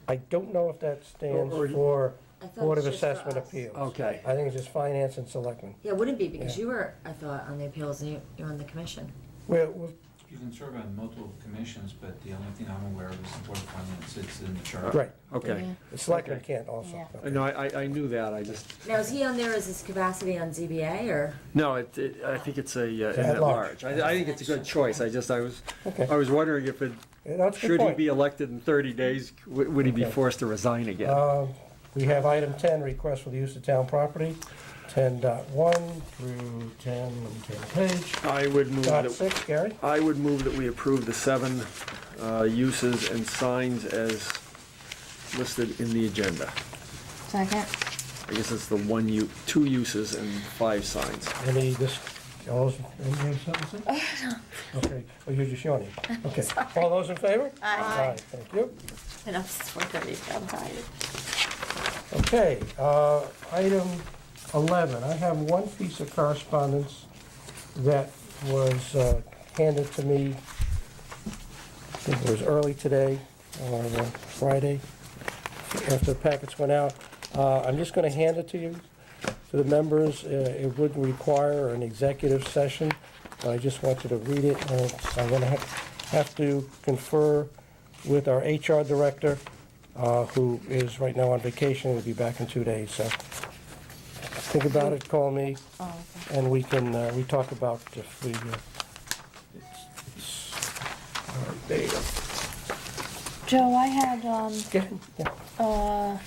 I don't know if that stands Or- for I thought Board it's of just for Assessment us. Appeals. okay. I think it's just Finance and Selectmen. Yeah, it wouldn't be, because Yeah. you were, I thought, on the appeals and you're on the commission. Well, You can serve on multiple commissions, but the only thing I'm aware of is the Board of Finance, it's in the charter. right, Okay. Yeah. the Selectmen Okay. can't also. Yeah. Okay. No, I knew that, I just, Now, is he on there as his capacity on ZBA, or? no, I think it's a, At at large. large. I think it's a good choice. I Okay. was wondering if it, Yeah, that's a good should he point. be elected in 30 days, would he be Okay. forced to resign again? We have item 10, request for the use of town property, 10.1 through 10, let me turn the page. I would move Dot that, 6, Gary? I would move that we approve the 7 uses and signs as listed in the agenda. Second? I guess it's the 2 uses and 5 signs. Any, anybody have something to say? Okay, well, you're just yawning. Okay, all those in favor? Aye. Thank you. And I'm just 1:30, I'm tired. Okay, item 11, I have one piece of correspondence that was handed to me, I think it was early today, or Friday, after the packets went out. I'm just going to hand it to you, to the members. It would require an executive session, but I just want you to read it. I'm going to have to confer with our HR director, who is right now on vacation. He'll be back in 2 days, so think about it, call me, Oh, okay. and we can, we talk about if we, there you go. Joe, I had, Yeah.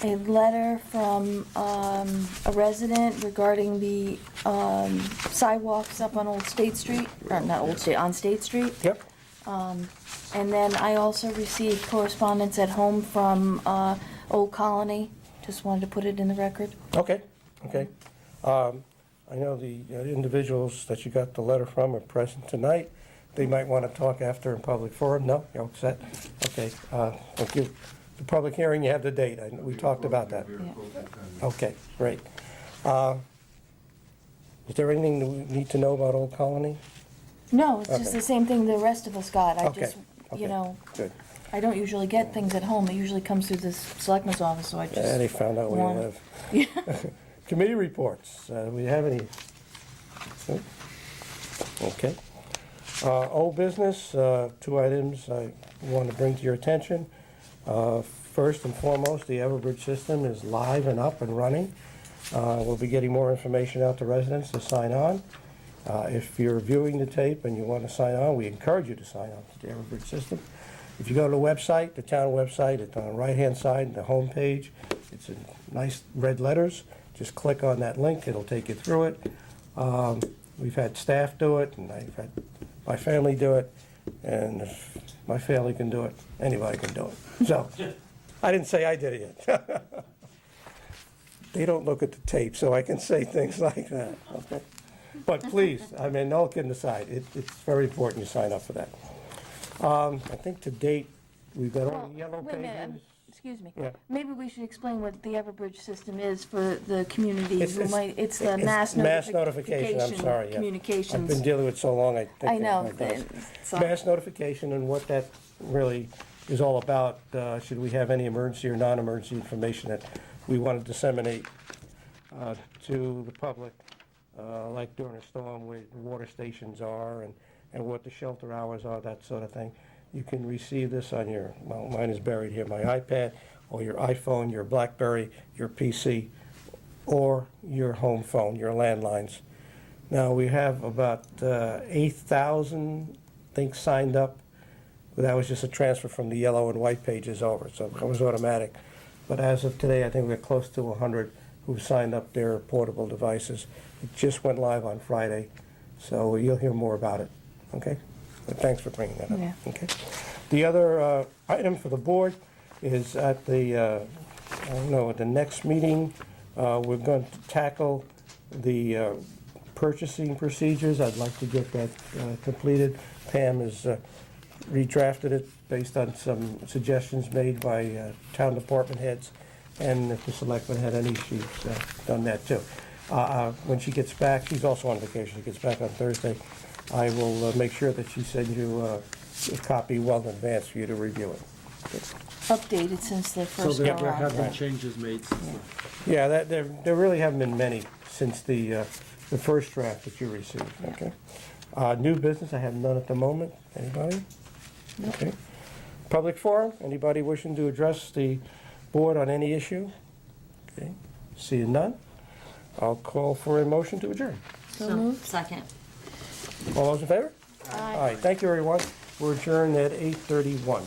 a letter from, a resident regarding the, sidewalks up on Old State Street, or not Old State, on State Street. Yep, And then I also received correspondence at home from, Old Colony. Just wanted to put it in the record. okay, okay. I know the individuals that you got the letter from are present tonight. They might want to talk after in public forum. No, you're all set? Okay, thank you. The public hearing, you have the date. We talked about that. Yeah. Okay, great. Is there anything that we need to know about Old Colony? No, it's just Okay. the same thing the rest of us got. I Okay, just, okay. you know, Good. I don't usually get things at home. It usually comes through the selectman's office, so I just. Yeah, they found out where you One. live. Yeah. Committee reports. Do we have any? No? Okay. Old business, 2 items I want to bring to your attention. First and foremost, the Everbridge system is live and up and running. We'll be getting more information out to residents to sign on. If you're viewing the tape and you want to sign on, we encourage you to sign on to the Everbridge system. If you go to the website, the town website, it's on the right-hand side, the home page. It's in nice red letters. Just click on that link, it'll take you through it. We've had staff do it, and I've had my family do it, and if my family can do it, anybody can do it. So, I didn't say I did it yet. They don't look at the tape, so I can say things like that, okay? But please, I mean, all kidding aside, it's very important you sign up for that. I think to date, we've got all the yellow Wait a minute, pages. excuse me. Yeah. Maybe we should explain what the Everbridge system is for the community It's- who it's- might, it's the it's mass notification, I'm sorry, yeah. I've communications. been dealing with it so long, I think. I know, does. so- Mass notification and what that really is all about, should we have any emergency or non-emergency information that we want to disseminate to the public, like during a storm, where the water stations are and what the shelter hours are, that sort of thing. You can receive this on your, well, mine is buried here, my iPad, or your iPhone, your BlackBerry, your PC, or your home phone, your landlines. Now, we have about 8,000, I think, signed up. That was just a transfer from the yellow and white pages over, so it was automatic. But as of today, I think we're close to 100 who've signed up their portable devices. It just went live on Friday, so you'll hear more about it, okay? But thanks for bringing that up, Yeah. okay? The other item for the board is at the, I don't know, at the next meeting, we're going to tackle the purchasing procedures. I'd like to get that completed. Pam has redrafted it based on some suggestions made by town department heads, and if the selectman had any, she's done that too. When she gets back, she's also on vacation, she gets back on Thursday, I will make sure that she sends you a copy well in advance for you to review it. Updated since the So first go there have been around. changes made since the Yeah, there really haven't been many since the first draft that you received, okay? New business, I have none at the moment. Anybody? Okay. Public forum, anybody wishing to address the board on any issue? Okay, seeing none, I'll call for a motion to adjourn. So moved. Second. All those in favor? Aye. Aye, thank you, everyone. We're adjourned at 8:31.